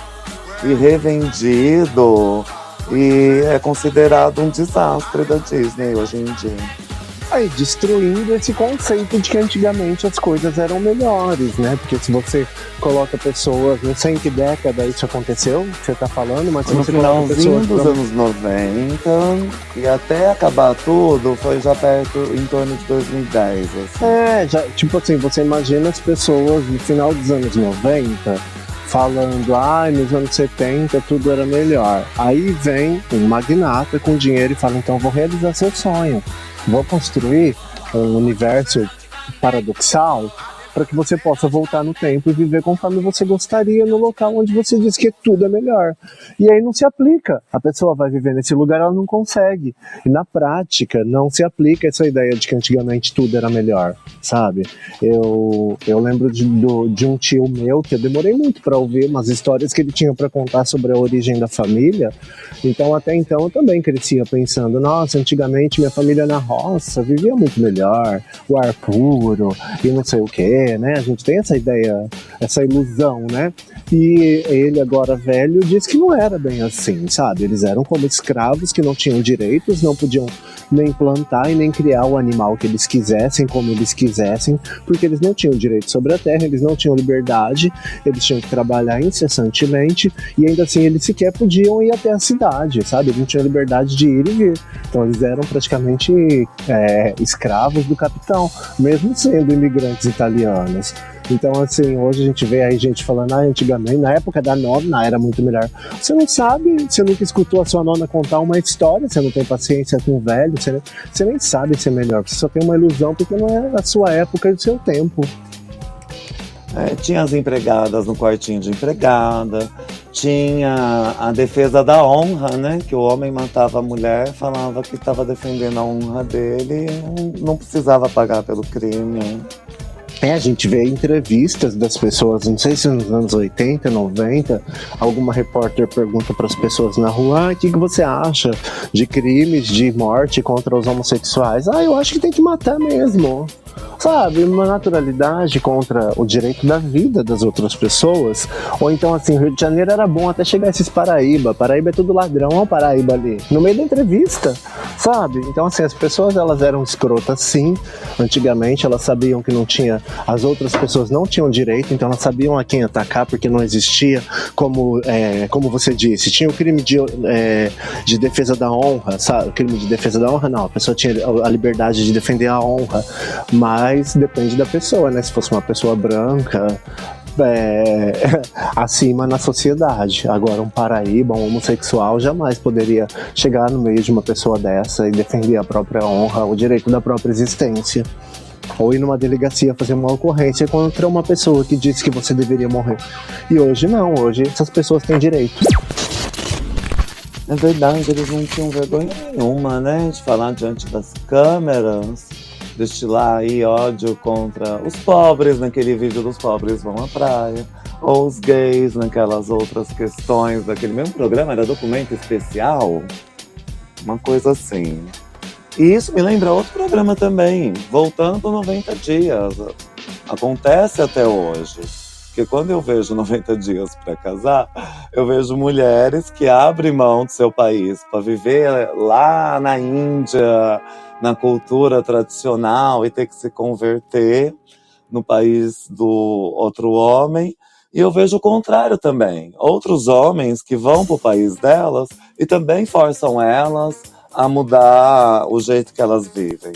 e revendido e é considerado um desastre da Disney hoje em dia. Aí destruindo esse conceito de que antigamente as coisas eram melhores, né? Porque se você coloca pessoas, não sei em que década isso aconteceu, que você tá falando, mas se No você coloca finalzinho pessoas... dos anos 90 e até acabar tudo foi já perto em torno de 2010. Assim. Já, tipo assim, você imagina as pessoas no final dos anos 90 falando, nos anos 70 tudo era melhor. Aí vem um magnata com dinheiro e fala, então vou realizar seu sonho. Vou construir um universo paradoxal para que você possa voltar no tempo e viver conforme você gostaria no local onde você diz que tudo é melhor. E aí não se aplica. A pessoa vai viver nesse lugar, ela não consegue. E na prática não se aplica essa ideia de que antigamente tudo era melhor, sabe? Eu lembro de um tio meu que eu demorei muito para ouvir umas histórias que ele tinha para contar sobre a origem da família. Então até então eu também crescia pensando, nossa, antigamente minha família na roça vivia muito melhor, o ar puro e não sei o quê, né? A gente tem essa ideia, essa ilusão, né? E ele agora velho diz que não era bem assim, sabe? Eles eram como escravos que não tinham direitos, não podiam nem plantar e nem criar o animal que eles quisessem, como eles quisessem, porque eles não tinham direito sobre a terra, eles não tinham liberdade, eles tinham que trabalhar incessantemente e ainda assim eles sequer podiam ir até a cidade, sabe? Eles não tinham liberdade de ir e vir. Então eles eram praticamente escravos do capitão, mesmo sendo imigrantes italianos. Então, assim, hoje a gente vê aí gente falando, antigamente, na época da nona era muito melhor. Você não sabe, você nunca escutou a sua nona contar uma história, você não tem paciência com o velho, você nem sabe ser melhor, você só tem uma ilusão porque não é a sua época e o seu tempo. Tinha as empregadas no quartinho de empregada, tinha a defesa da honra, né? Que o homem matava a mulher, falava que estava defendendo a honra dele e não precisava pagar pelo crime. A gente vê entrevistas das pessoas, não sei se nos anos 80, 90, alguma repórter pergunta para as pessoas na rua, o que você acha de crimes de morte contra os homossexuais? Eu acho que tem que matar mesmo. Sabe, uma naturalidade contra o direito da vida das outras pessoas. Ou então, assim, o Rio de Janeiro era bom até chegar esses Paraíba. Paraíba é tudo ladrão, olha o Paraíba ali. No meio da entrevista, sabe? Então, assim, as pessoas, elas eram escrotas, sim. Antigamente, elas sabiam que não tinha... As outras pessoas não tinham direito, então elas sabiam a quem atacar, porque não existia, como você disse, tinha o crime de defesa da honra, sabe? O crime de defesa da honra, não. A pessoa tinha a liberdade de defender a honra, mas depende da pessoa, né? Se fosse uma pessoa branca, acima na sociedade. Agora, um paraíba, um homossexual, jamais poderia chegar no meio de uma pessoa dessa e defender a própria honra, o direito da própria existência. Ou ir numa delegacia fazer uma ocorrência contra uma pessoa que disse que você deveria morrer. E hoje não, hoje essas pessoas têm direito. É verdade, eles não tinham vergonha nenhuma, né? De falar diante das câmeras, destilar aí ódio contra os pobres, naquele vídeo dos pobres vão à praia, ou os gays naquelas outras questões daquele mesmo programa, era documento especial, uma coisa assim. E isso me lembra outro programa também, Voltando 90 Dias, acontece até hoje. Porque quando eu vejo 90 Dias para Casar, eu vejo mulheres que abrem mão do seu país para viver lá na Índia, na cultura tradicional e ter que se converter no país do outro homem. E eu vejo o contrário também. Outros homens que vão para o país delas e também forçam elas a mudar o jeito que elas vivem.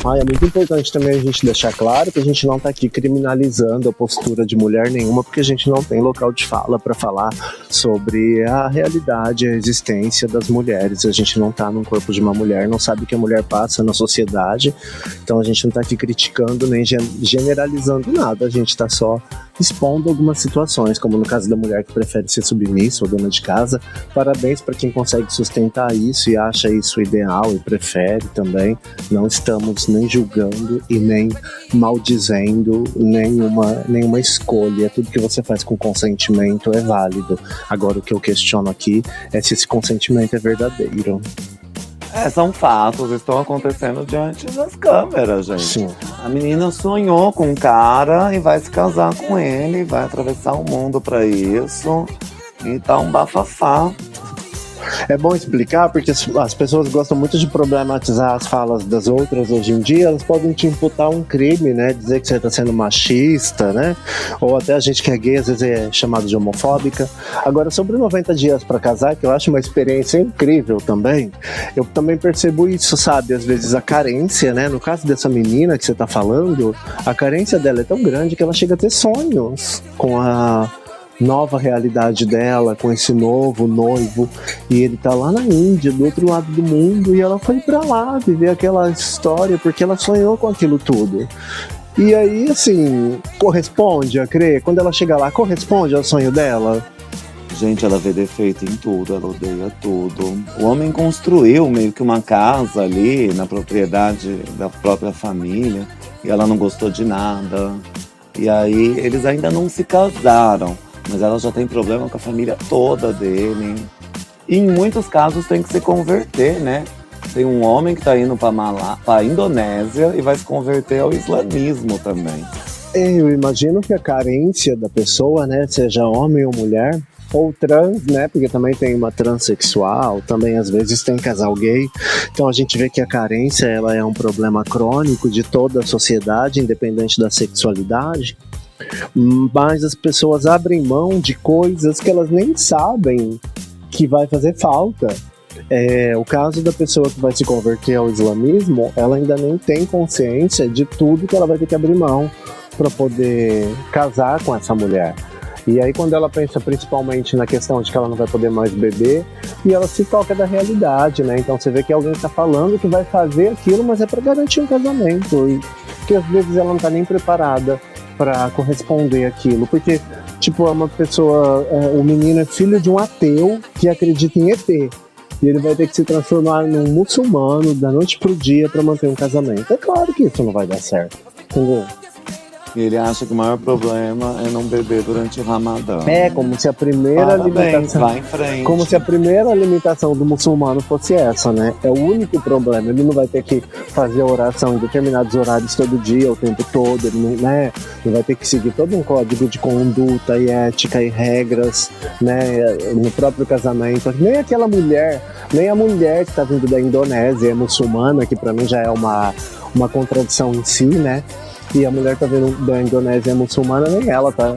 É muito importante também a gente deixar claro que a gente não está aqui criminalizando a postura de mulher nenhuma, porque a gente não tem local de fala para falar sobre a realidade, a existência das mulheres. A gente não está num corpo de uma mulher, não sabe o que a mulher passa na sociedade, então a gente não está aqui criticando nem generalizando nada, a gente está só expondo algumas situações, como no caso da mulher que prefere ser submissa ou dona de casa. Parabéns para quem consegue sustentar isso e acha isso ideal e prefere também. Não estamos nem julgando e nem maldizendo nenhuma escolha. Tudo que você faz com consentimento é válido. Agora, o que eu questiono aqui é se esse consentimento é verdadeiro. São fatos, estão acontecendo diante das câmeras, gente. Sim. A menina sonhou com um cara e vai se casar com ele, vai atravessar o mundo pra isso. E tá um bafafá. É bom explicar porque as pessoas gostam muito de problematizar as falas das outras hoje em dia. Elas podem te imputar um crime, né? Dizer que você tá sendo machista, né? Ou até a gente que é gay às vezes é chamado de homofóbica. Agora, sobre 90 dias pra casar, que eu acho uma experiência incrível também, eu também percebo isso, sabe? Às vezes a carência, né? No caso dessa menina que você tá falando, a carência dela é tão grande que ela chega a ter sonhos com a nova realidade dela, com esse novo noivo, e ele tá lá na Índia, do outro lado do mundo, e ela foi pra lá viver aquela história porque ela sonhou com aquilo tudo. E aí, assim, corresponde a crer? Quando ela chega lá, corresponde ao sonho dela? Gente, ela vê defeito em tudo, ela odeia tudo. O homem construiu meio que uma casa ali na propriedade da própria família e ela não gostou de nada. E aí eles ainda não se casaram, mas ela já tem problema com a família toda dele. E em muitos casos tem que se converter, né? Tem um homem que tá indo pra Indonésia e vai se converter ao islamismo também. Eu imagino que a carência da pessoa, né, seja homem ou mulher, ou trans, né, porque também tem uma transexual, também às vezes tem casal gay. Então a gente vê que a carência ela é um problema crônico de toda a sociedade, independente da sexualidade. Mas as pessoas abrem mão de coisas que elas nem sabem que vai fazer falta. O caso da pessoa que vai se converter ao islamismo, ela ainda nem tem consciência de tudo que ela vai ter que abrir mão para poder casar com essa mulher. E aí quando ela pensa principalmente na questão de que ela não vai poder mais beber, e ela se toca da realidade, né? Então você vê que alguém está falando que vai fazer aquilo, mas é para garantir um casamento, e que às vezes ela não está nem preparada para corresponder àquilo, porque tipo, é uma pessoa, o menino é filho de um ateu que acredita em ET. E ele vai ter que se transformar num muçulmano da noite pro dia para manter um casamento. É claro que isso não vai dar certo, entendeu? E ele acha que o maior problema é não beber durante o Ramadã. Como se a primeira Parabéns, limitação, vai em frente. como se a primeira limitação do muçulmano fosse essa, né? É o único problema. Ele não vai ter que fazer a oração em determinados horários todo dia, o tempo todo, ele não, né? Ele vai ter que seguir todo um código de conduta e ética e regras, né? No próprio casamento. Nem aquela mulher, nem a mulher que está vindo da Indonésia é muçulmana, que para mim já é uma contradição em si, né? E a mulher tá vindo da Indonésia muçulmana, nem ela tá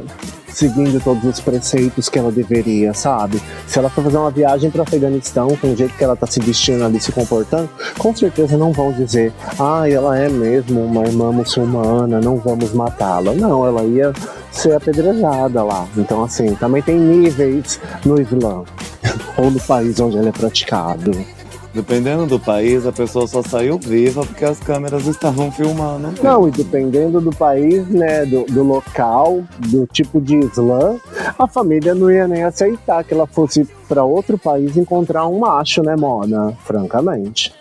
seguindo todos os preceitos que ela deveria, sabe? Se ela for fazer uma viagem para o Afeganistão, com o jeito que ela tá se vestindo ali, se comportando, com certeza não vão dizer, ela é mesmo uma irmã muçulmana, não vamos matá-la. Não, ela ia ser apedrejada lá. Então, assim, também tem níveis no Islã, ou no país onde ele é praticado. Dependendo do país, a pessoa só saiu viva porque as câmeras estavam filmando. Não, e dependendo do país, né, do local, do tipo de Islã, a família não ia nem aceitar que ela fosse para outro país encontrar um macho, né, Mona? Francamente.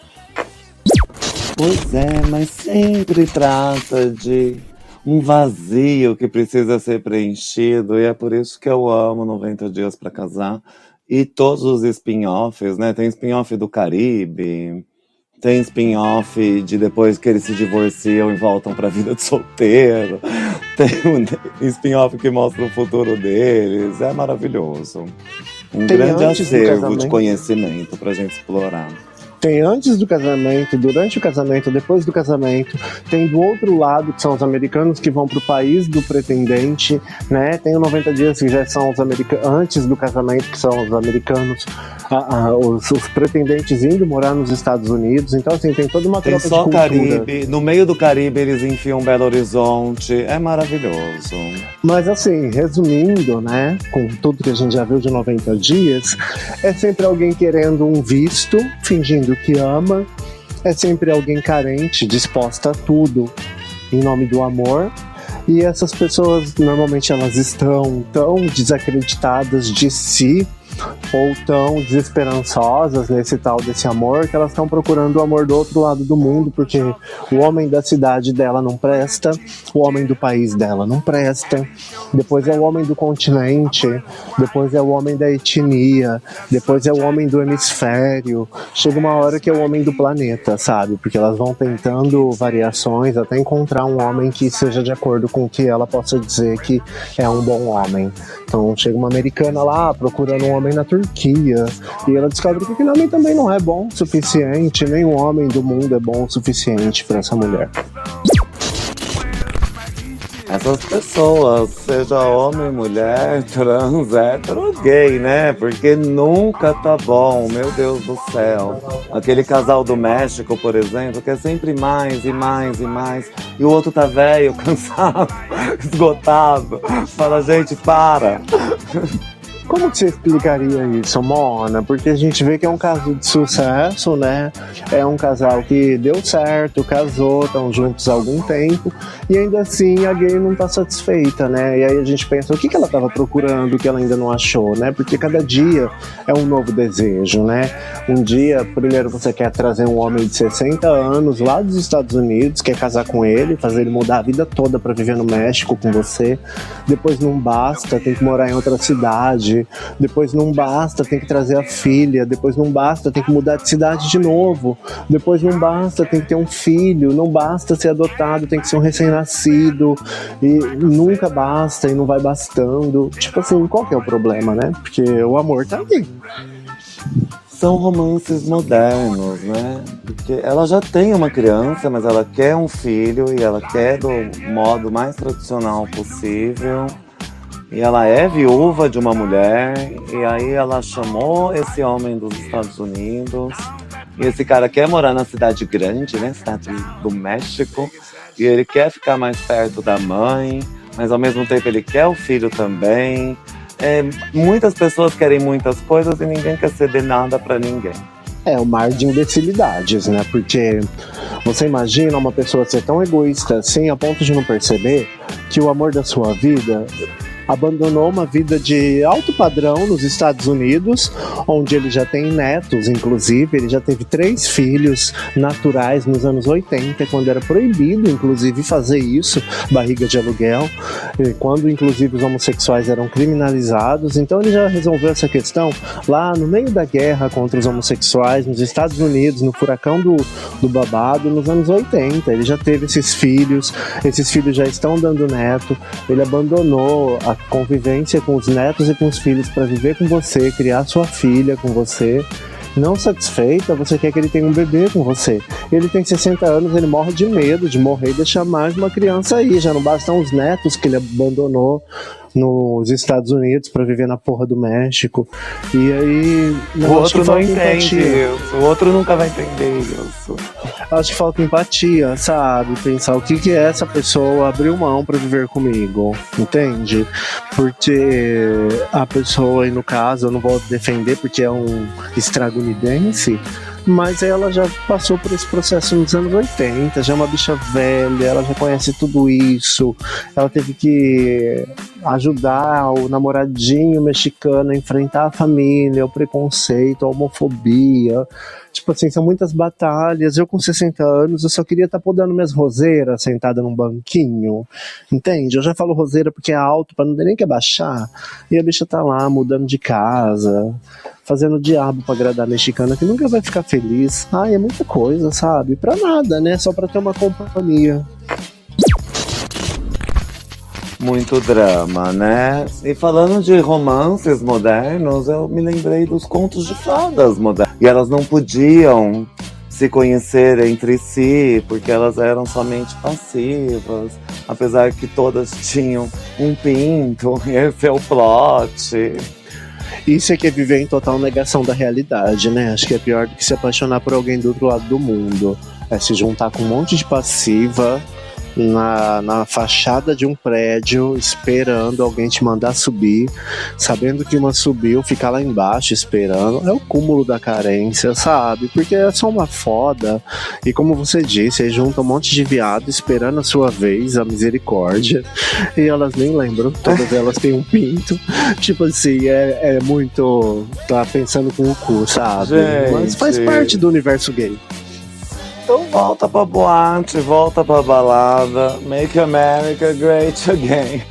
Pois é, mas sempre trata de um vazio que precisa ser preenchido, e é por isso que eu amo 90 Dias pra Casar. E todos os spin-offs, né? Tem spin-off do Caribe, tem spin-off de depois que eles se divorciam e voltam pra vida de solteiro, tem um spin-off que mostra o futuro deles, é maravilhoso. Um Tem grande antes do acervo casamento. de conhecimento pra gente explorar. Tem antes do casamento, durante o casamento, depois do casamento. Tem do outro lado, que são os americanos que vão pro país do pretendente, né? Tem o 90 Dias que já são os americanos antes do casamento, que são os americanos, os pretendentes indo morar nos Estados Unidos. Então, assim, tem toda uma Tem troca de só cultura. Caribe, no meio do Caribe eles enfiam Belo Horizonte, é maravilhoso. Mas assim, resumindo, né, com tudo que a gente já viu de 90 dias, é sempre alguém querendo um visto, fingindo que ama, é sempre alguém carente, disposta a tudo em nome do amor. E essas pessoas, normalmente elas estão tão desacreditadas de si, ou tão desesperançosas nesse tal desse amor, que elas estão procurando o amor do outro lado do mundo, porque o homem da cidade dela não presta, o homem do país dela não presta, depois é o homem do continente, depois é o homem da etnia, depois é o homem do hemisfério, chega uma hora que é o homem do planeta, sabe? Porque elas vão tentando variações até encontrar um homem que seja de acordo com o que ela possa dizer que é um bom homem. Então chega uma americana lá procurando um homem na Turquia, Turquia. E ela descobre que aquele homem também não é bom o suficiente, nenhum homem do mundo é bom o suficiente para essa mulher. Essas pessoas, seja homem, mulher, trans, hétero ou gay, né? Porque nunca tá bom, meu Deus do céu. Aquele casal do México, por exemplo, quer sempre mais e mais e mais. E o outro tá velho, cansado, esgotado. Fala, gente, para. Como que você explicaria isso, Mona? Porque a gente vê que é um caso de sucesso, né? É um casal que deu certo, casou, estão juntos há algum tempo, e ainda assim a gay não tá satisfeita, né? E aí a gente pensa, o que ela tava procurando que ela ainda não achou, né? Porque cada dia é um novo desejo, né? Um dia, primeiro você quer trazer um homem de 60 anos lá dos Estados Unidos, quer casar com ele, fazer ele mudar a vida toda pra viver no México com você. Depois não basta, tem que morar em outra cidade. Depois não basta, tem que trazer a filha. Depois não basta, tem que mudar de cidade de novo. Depois não basta, tem que ter um filho. Não basta ser adotado, tem que ser um recém-nascido. E nunca basta e não vai bastando. Tipo assim, qual que é o problema, né? Porque o amor tá ali. São romances modernos, né? Porque ela já tem uma criança, mas ela quer um filho e ela quer do modo mais tradicional possível. E ela é viúva de uma mulher, e aí ela chamou esse homem dos Estados Unidos. E esse cara quer morar na cidade grande, né? Cidade do México. E ele quer ficar mais perto da mãe, mas ao mesmo tempo ele quer o filho também. Muitas pessoas querem muitas coisas e ninguém quer ceder nada pra ninguém. É um mar de imbecilidades, né? Porque você imagina uma pessoa ser tão egoísta assim a ponto de não perceber que o amor da sua vida abandonou uma vida de alto padrão nos Estados Unidos, onde ele já tem netos, inclusive. Ele já teve 3 filhos naturais nos anos 80, quando era proibido, inclusive, fazer isso, barriga de aluguel, quando, inclusive, os homossexuais eram criminalizados. Então ele já resolveu essa questão lá no meio da guerra contra os homossexuais, nos Estados Unidos, no furacão do babado, nos anos 80. Ele já teve esses filhos já estão dando neto. Ele abandonou a convivência com os netos e com os filhos para viver com você, criar sua filha com você. Não satisfeita, você quer que ele tenha um bebê com você. Ele tem 60 anos, ele morre de medo de morrer e deixar mais uma criança aí. Já não bastam os netos que ele abandonou nos Estados Unidos para viver na porra do México. E aí... O outro não entende isso. O outro nunca vai entender isso. Acho que falta empatia, sabe? Pensar o que é essa pessoa abriu mão pra viver comigo, entende? Porque a pessoa, e no caso, eu não vou defender porque é um estadunidense, mas ela já passou por esse processo nos anos 80, já é uma bicha velha, ela já conhece tudo isso, ela teve que ajudar o namoradinho mexicano a enfrentar a família, o preconceito, a homofobia. Tipo assim, são muitas batalhas. Eu com 60 anos, eu só queria estar podando minhas roseiras sentada num banquinho, entende? Eu já falo roseira porque é alto, pra não ter nem que abaixar. E a bicha tá lá, mudando de casa, fazendo diabo pra agradar a mexicana, que nunca vai ficar feliz. Ai, é muita coisa, sabe? Pra nada, né? Só pra ter uma companhia. Muito drama, né? E falando de romances modernos, eu me lembrei dos contos de fadas modernos. E elas não podiam se conhecer entre si, porque elas eram somente passivas, apesar que todas tinham um pinto, e esse é o plot. Isso é que é viver em total negação da realidade, né? Acho que é pior do que se apaixonar por alguém do outro lado do mundo. É se juntar com um monte de passiva na fachada de um prédio, esperando alguém te mandar subir, sabendo que uma subiu, ficar lá embaixo esperando. É o cúmulo da carência, sabe? Porque é só uma foda. E como você disse, aí junta um monte de viado esperando a sua vez, a misericórdia. E elas nem lembram, todas elas têm um pinto. Tipo assim, é muito... Tá pensando com o cu, sabe? Gente. Mas faz parte do universo gay. Então volta pra boate, volta pra balada, make America great again.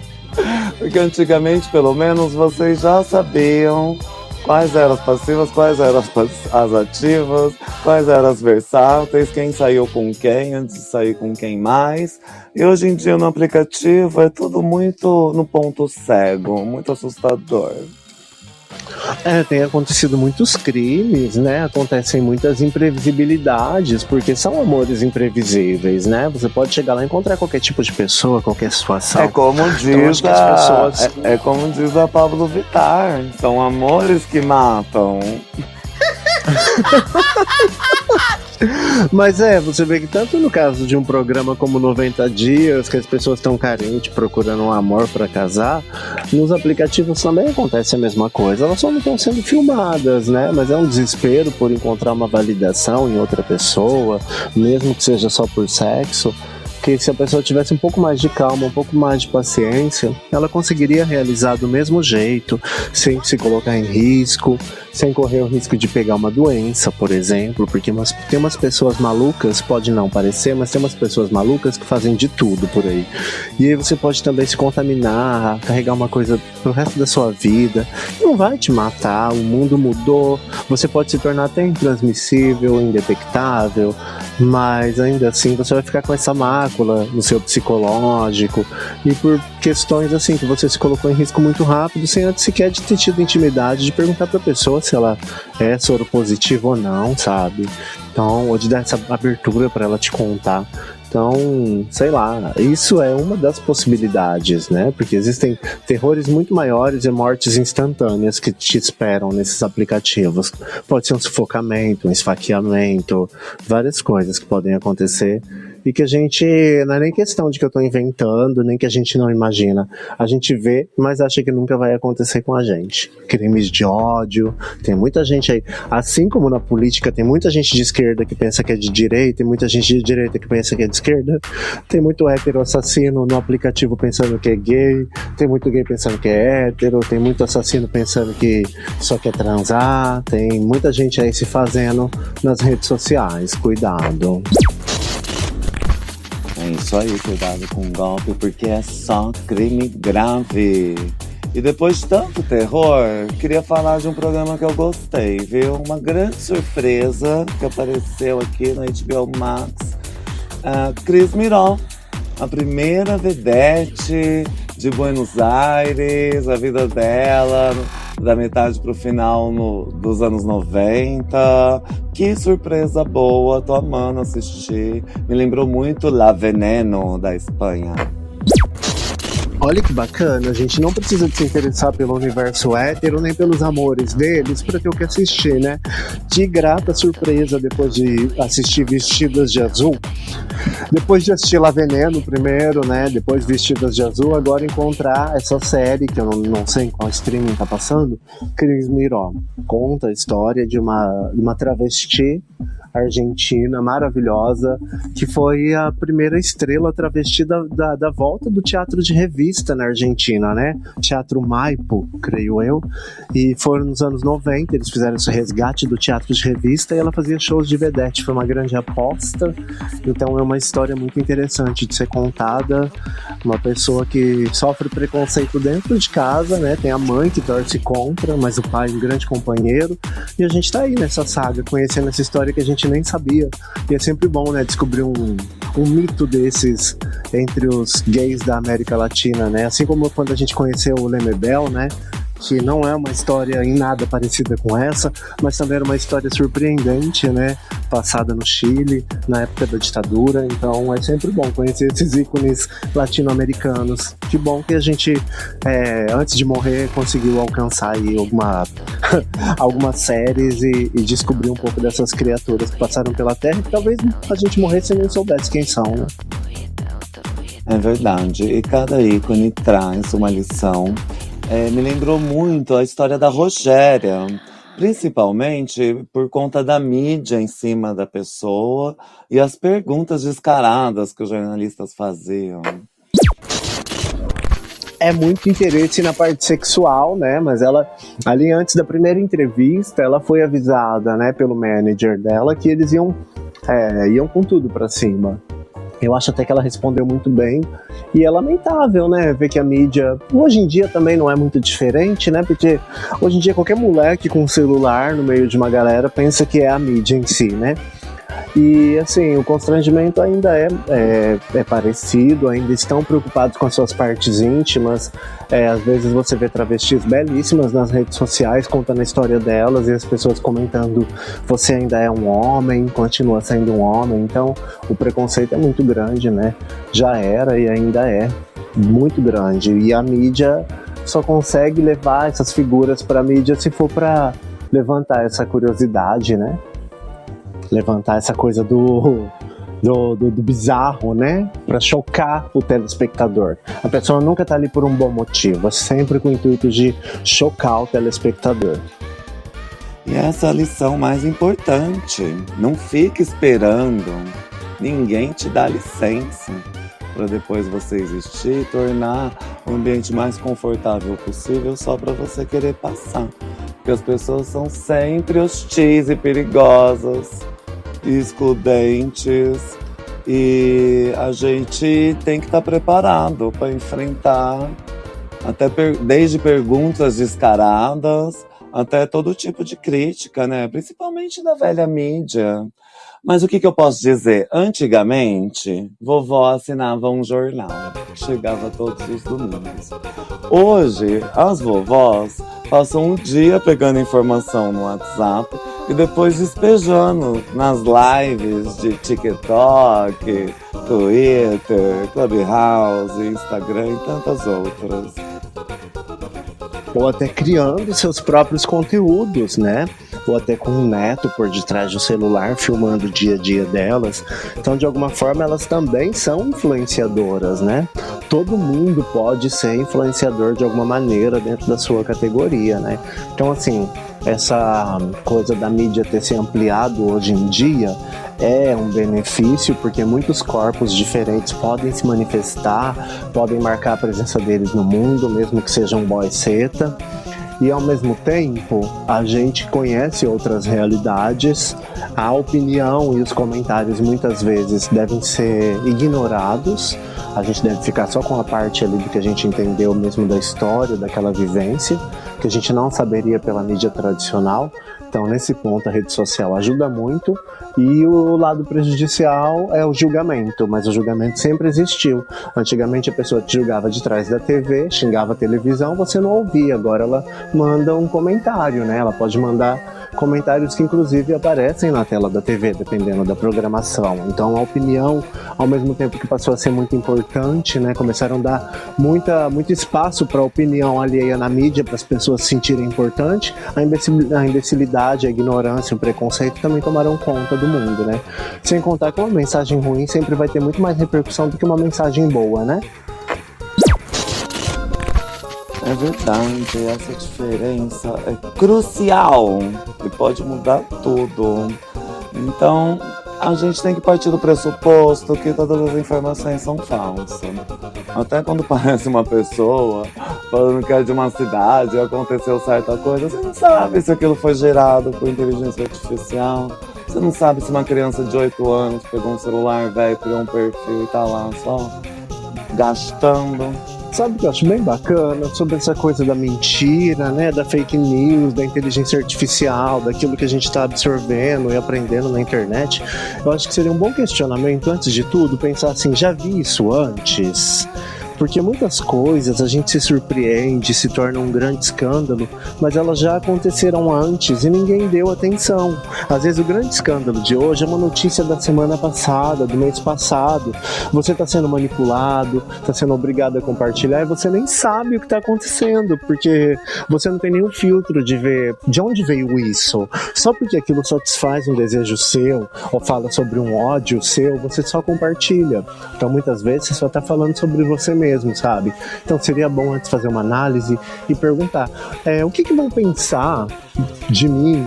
Porque antigamente, pelo menos, vocês já sabiam quais eram as passivas, quais eram as ativas, quais eram as versáteis, quem saiu com quem, antes de sair com quem mais. E hoje em dia no aplicativo é tudo muito no ponto cego, muito assustador. Tem acontecido muitos crimes, né? Acontecem muitas imprevisibilidades, porque são amores imprevisíveis, né? Você pode chegar lá e encontrar qualquer tipo de pessoa, qualquer situação. É como Então, diz acho que as pessoas- é como diz a Pablo Vittar, são amores que matam. Mas você vê que tanto no caso de um programa como 90 Dias, que as pessoas estão carentes procurando um amor pra casar, nos aplicativos também acontece a mesma coisa. Elas só não estão sendo filmadas, né? Mas é um desespero por encontrar uma validação em outra pessoa, mesmo que seja só por sexo. Que se a pessoa tivesse um pouco mais de calma, um pouco mais de paciência, ela conseguiria realizar do mesmo jeito, sem se colocar em risco, sem correr o risco de pegar uma doença, por exemplo, porque tem umas pessoas malucas, pode não parecer, mas tem umas pessoas malucas que fazem de tudo por aí. E aí você pode também se contaminar, carregar uma coisa pro resto da sua vida. Não vai te matar, o mundo mudou, você pode se tornar até intransmissível, indetectável, mas ainda assim você vai ficar com essa mácula no seu psicológico e por questões assim que você se colocou em risco muito rápido, sem antes sequer de ter tido intimidade de perguntar pra pessoa se ela é soropositiva ou não, sabe? Então, ou de dar essa abertura pra ela te contar. Então, sei lá, isso é uma das possibilidades, né? Porque existem terrores muito maiores e mortes instantâneas que te esperam nesses aplicativos. Pode ser um sufocamento, um esfaqueamento, várias coisas que podem acontecer e que a gente, não é nem questão de que eu tô inventando, nem que a gente não imagina. A gente vê, mas acha que nunca vai acontecer com a gente. Crimes de ódio, tem muita gente aí, assim como na política, tem muita gente de esquerda que pensa que é de direita, tem muita gente de direita que pensa que é de esquerda, tem muito hétero assassino no aplicativo pensando que é gay, tem muito gay pensando que é hétero, tem muito assassino pensando que só quer transar, tem muita gente aí se fazendo nas redes sociais. Cuidado. É isso aí, cuidado com o golpe, porque é só crime grave. E depois de tanto terror, queria falar de um programa que eu gostei, viu? Uma grande surpresa que apareceu aqui no HBO Max. Cris Miró, a primeira vedete de Buenos Aires, a vida dela, da metade pro final dos anos 90. Que surpresa boa, tô amando assistir. Me lembrou muito La Veneno, da Espanha. Olha que bacana, a gente não precisa de se interessar pelo universo hétero, nem pelos amores deles pra ter o que assistir, né? De grata surpresa, depois de assistir Vestidas de Azul, depois de assistir La Veneno primeiro, né? Depois Vestidas de Azul, agora encontrar essa série, que eu não sei em qual streaming tá passando, Cris Miró. Conta a história de uma travesti argentina maravilhosa, que foi a primeira estrela travesti da volta do teatro de revista na Argentina, né? Teatro Maipo, creio eu. E foram nos anos 90, eles fizeram esse resgate do teatro de revista e ela fazia shows de vedete. Foi uma grande aposta. Então é uma história muito interessante de ser contada. Uma pessoa que sofre preconceito dentro de casa, né? Tem a mãe que torce contra, mas o pai é um grande companheiro. E a gente tá aí nessa saga, conhecendo essa história que a gente nem sabia. E é sempre bom, né, descobrir um mito desses entre os gays da América Latina, né? Assim como quando a gente conheceu o Lemebel, né? Que não é uma história em nada parecida com essa, mas também era uma história surpreendente, né? Passada no Chile, na época da ditadura. Então é sempre bom conhecer esses ícones latino-americanos. Que bom que a gente, antes de morrer, conseguiu alcançar aí algumas séries e descobrir um pouco dessas criaturas que passaram pela Terra, que talvez a gente morresse e nem soubesse quem são, né? É verdade, e cada ícone traz uma lição. Me lembrou muito a história da Rogéria, principalmente por conta da mídia em cima da pessoa e as perguntas descaradas que os jornalistas faziam. É muito interesse na parte sexual, né? Mas ela, ali antes da primeira entrevista, ela foi avisada, né, pelo manager dela que eles iam com tudo pra cima. Eu acho até que ela respondeu muito bem. E é lamentável, né, ver que a mídia, hoje em dia também não é muito diferente, né, porque hoje em dia qualquer moleque com um celular no meio de uma galera pensa que é a mídia em si, né. E assim, o constrangimento ainda é parecido, ainda estão preocupados com as suas partes íntimas. Às vezes você vê travestis belíssimas nas redes sociais contando a história delas e as pessoas comentando: você ainda é um homem, continua sendo um homem. Então o preconceito é muito grande, né? Já era e ainda é muito grande. E a mídia só consegue levar essas figuras para a mídia se for para levantar essa curiosidade, né? Levantar essa coisa do bizarro, né? Pra chocar o telespectador. A pessoa nunca tá ali por um bom motivo, é sempre com o intuito de chocar o telespectador. E essa é a lição mais importante. Não fique esperando ninguém te dar licença para depois você existir e tornar o ambiente mais confortável possível só para você querer passar. Porque as pessoas são sempre hostis e perigosas e excludentes, e a gente tem que estar preparado para enfrentar desde perguntas descaradas até todo tipo de crítica, né? Principalmente da velha mídia. Mas o que eu posso dizer? Antigamente, vovó assinava um jornal que chegava todos os domingos. Hoje, as vovós passam um dia pegando informação no WhatsApp e depois despejando nas lives de TikTok, Twitter, Clubhouse, Instagram e tantas outras. Ou até criando seus próprios conteúdos, né? Ou até com um neto por detrás do celular filmando o dia a dia delas. Então, de alguma forma, elas também são influenciadoras, né? Todo mundo pode ser influenciador de alguma maneira dentro da sua categoria, né? Então, assim, essa coisa da mídia ter se ampliado hoje em dia é um benefício, porque muitos corpos diferentes podem se manifestar, podem marcar a presença deles no mundo, mesmo que sejam boy-seta. E ao mesmo tempo, a gente conhece outras realidades, a opinião e os comentários muitas vezes devem ser ignorados, a gente deve ficar só com a parte ali do que a gente entendeu mesmo da história, daquela vivência, que a gente não saberia pela mídia tradicional. Então, nesse ponto, a rede social ajuda muito, e o lado prejudicial é o julgamento, mas o julgamento sempre existiu. Antigamente a pessoa te julgava de trás da TV, xingava a televisão, você não ouvia. Agora ela manda um comentário, né? Ela pode mandar comentários que inclusive aparecem na tela da TV, dependendo da programação. Então a opinião, ao mesmo tempo que passou a ser muito importante, né? Começaram a dar muito espaço para a opinião alheia na mídia, para as pessoas se sentirem importante. A imbecilidade, a ignorância, o preconceito também tomaram conta do mundo, né? Sem contar que uma mensagem ruim sempre vai ter muito mais repercussão do que uma mensagem boa, né? É verdade, essa diferença é crucial e pode mudar tudo. Então, a gente tem que partir do pressuposto que todas as informações são falsas. Até quando parece uma pessoa falando que é de uma cidade e aconteceu certa coisa, você não sabe se aquilo foi gerado por inteligência artificial. Você não sabe se uma criança de 8 anos pegou um celular velho, criou um perfil e tá lá só gastando. Sabe o que eu acho bem bacana sobre essa coisa da mentira, né, da fake news, da inteligência artificial, daquilo que a gente está absorvendo e aprendendo na internet? Eu acho que seria um bom questionamento, antes de tudo, pensar assim: já vi isso antes? Porque muitas coisas a gente se surpreende, se torna um grande escândalo, mas elas já aconteceram antes e ninguém deu atenção. Às vezes o grande escândalo de hoje é uma notícia da semana passada, do mês passado. Você está sendo manipulado, está sendo obrigado a compartilhar e você nem sabe o que está acontecendo, porque você não tem nenhum filtro de ver de onde veio isso. Só porque aquilo satisfaz um desejo seu ou fala sobre um ódio seu, você só compartilha. Então muitas vezes você só está falando sobre você mesmo, sabe? Então seria bom antes fazer uma análise e perguntar: o que vão pensar de mim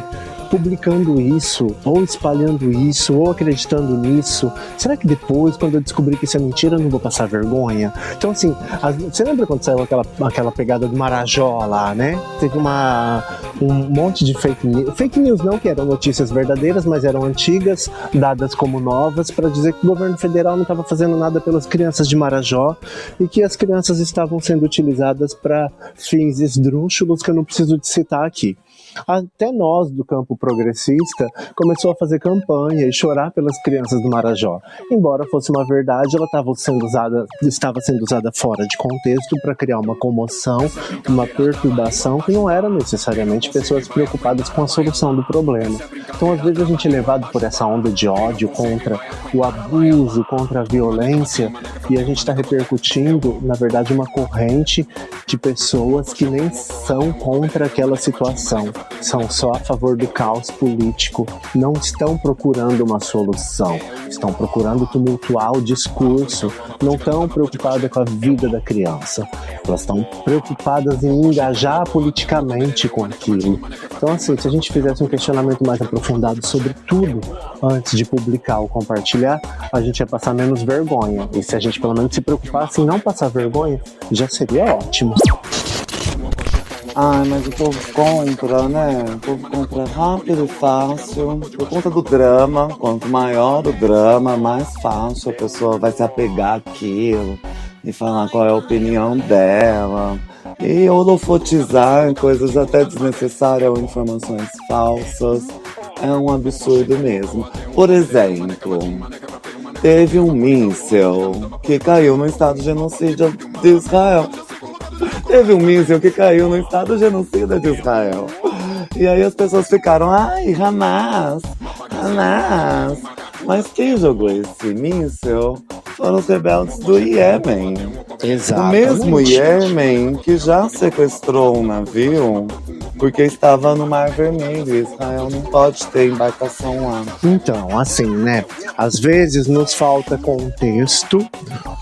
publicando isso, ou espalhando isso, ou acreditando nisso? Será que depois, quando eu descobrir que isso é mentira, eu não vou passar vergonha? Então assim, você lembra quando saiu aquela pegada do Marajó lá, né? Teve um monte de fake news não, que eram notícias verdadeiras, mas eram antigas, dadas como novas, para dizer que o governo federal não estava fazendo nada pelas crianças de Marajó e que as crianças estavam sendo utilizadas para fins esdrúxulos que eu não preciso de citar aqui. Até nós do campo progressista começou a fazer campanha e chorar pelas crianças do Marajó. Embora fosse uma verdade, ela estava sendo usada fora de contexto para criar uma comoção, uma perturbação que não era necessariamente pessoas preocupadas com a solução do problema. Então, às vezes, a gente é levado por essa onda de ódio contra o abuso, contra a violência, e a gente está repercutindo, na verdade, uma corrente de pessoas que nem são contra aquela situação, são só a favor do caos político, não estão procurando uma solução, estão procurando tumultuar o discurso, não estão preocupadas com a vida da criança, elas estão preocupadas em engajar politicamente com aquilo. Então, assim, se a gente fizesse um questionamento mais aprofundado sobre tudo antes de publicar ou compartilhar, a gente ia passar menos vergonha. E se a gente pelo menos se preocupasse em não passar vergonha, já seria ótimo. Ai, mas o povo compra, né? O povo compra rápido e fácil. Por conta do drama, quanto maior o drama, mais fácil a pessoa vai se apegar àquilo e falar qual é a opinião dela. E holofotizar coisas até desnecessárias ou informações falsas. É um absurdo mesmo. Por exemplo, teve um míssil que caiu no estado genocida de Israel. Teve um míssil que caiu no estado genocida de Israel. E aí as pessoas ficaram, ai, Hamas. Mas quem jogou esse míssil foram os rebeldes do Iêmen. Exatamente. O mesmo Iêmen que já sequestrou um navio porque estava no Mar Vermelho. Israel não pode ter embarcação lá. Então, assim, né? Às vezes nos falta contexto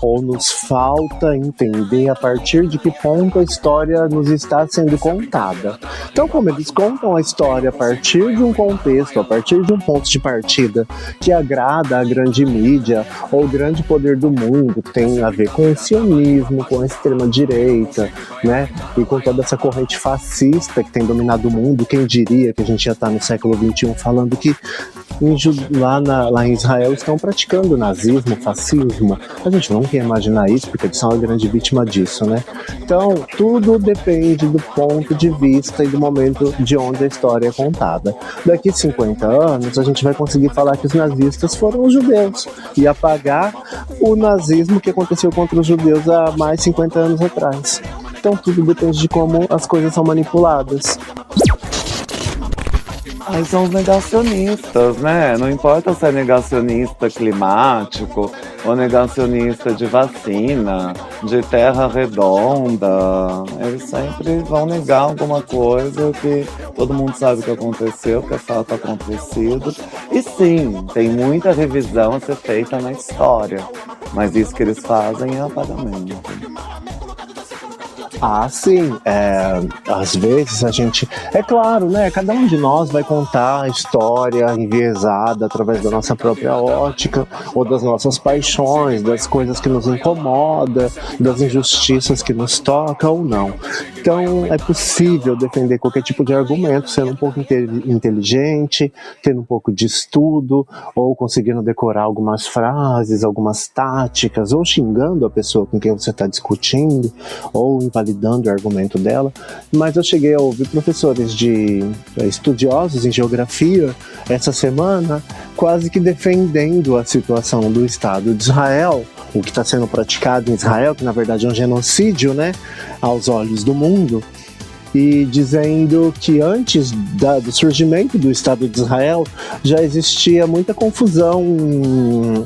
ou nos falta entender a partir de que ponto a história nos está sendo contada. Então, como eles contam a história a partir de um contexto, a partir de um ponto de partida que agrada a grande mídia ou o grande poder do mundo, que tem a ver com o sionismo, com a extrema-direita, né? E com toda essa corrente fascista que tem dominado o mundo, quem diria que a gente já está no século XXI falando que lá em Israel estão praticando nazismo, fascismo. A gente não quer imaginar isso, porque eles são a grande vítima disso, né? Então, tudo depende do ponto de vista e do momento de onde a história é contada. Daqui 50 anos, a gente vai conseguir falar que os nazistas foram os judeus e apagar o nazismo que aconteceu contra os judeus há mais 50 anos atrás. Então, tudo depende de como as coisas são manipuladas. Aí são os negacionistas, né? Não importa se é negacionista climático ou negacionista de vacina, de terra redonda. Eles sempre vão negar alguma coisa que todo mundo sabe que aconteceu, que é fato acontecido. E sim, tem muita revisão a ser feita na história. Mas isso que eles fazem é apagamento. Ah, sim. Às vezes a gente... É claro, né? Cada um de nós vai contar a história enviesada através da nossa própria ótica, ou das nossas paixões, das coisas que nos incomodam, das injustiças que nos tocam ou não. Então, é possível defender qualquer tipo de argumento, sendo um pouco inteligente, tendo um pouco de estudo, ou conseguindo decorar algumas frases, algumas táticas, ou xingando a pessoa com quem você está discutindo, ou invalidando o argumento dela. Mas eu cheguei a ouvir professores estudiosos em geografia essa semana quase que defendendo a situação do Estado de Israel, o que está sendo praticado em Israel, que na verdade é um genocídio, né, aos olhos do mundo, e dizendo que antes do surgimento do Estado de Israel já existia muita confusão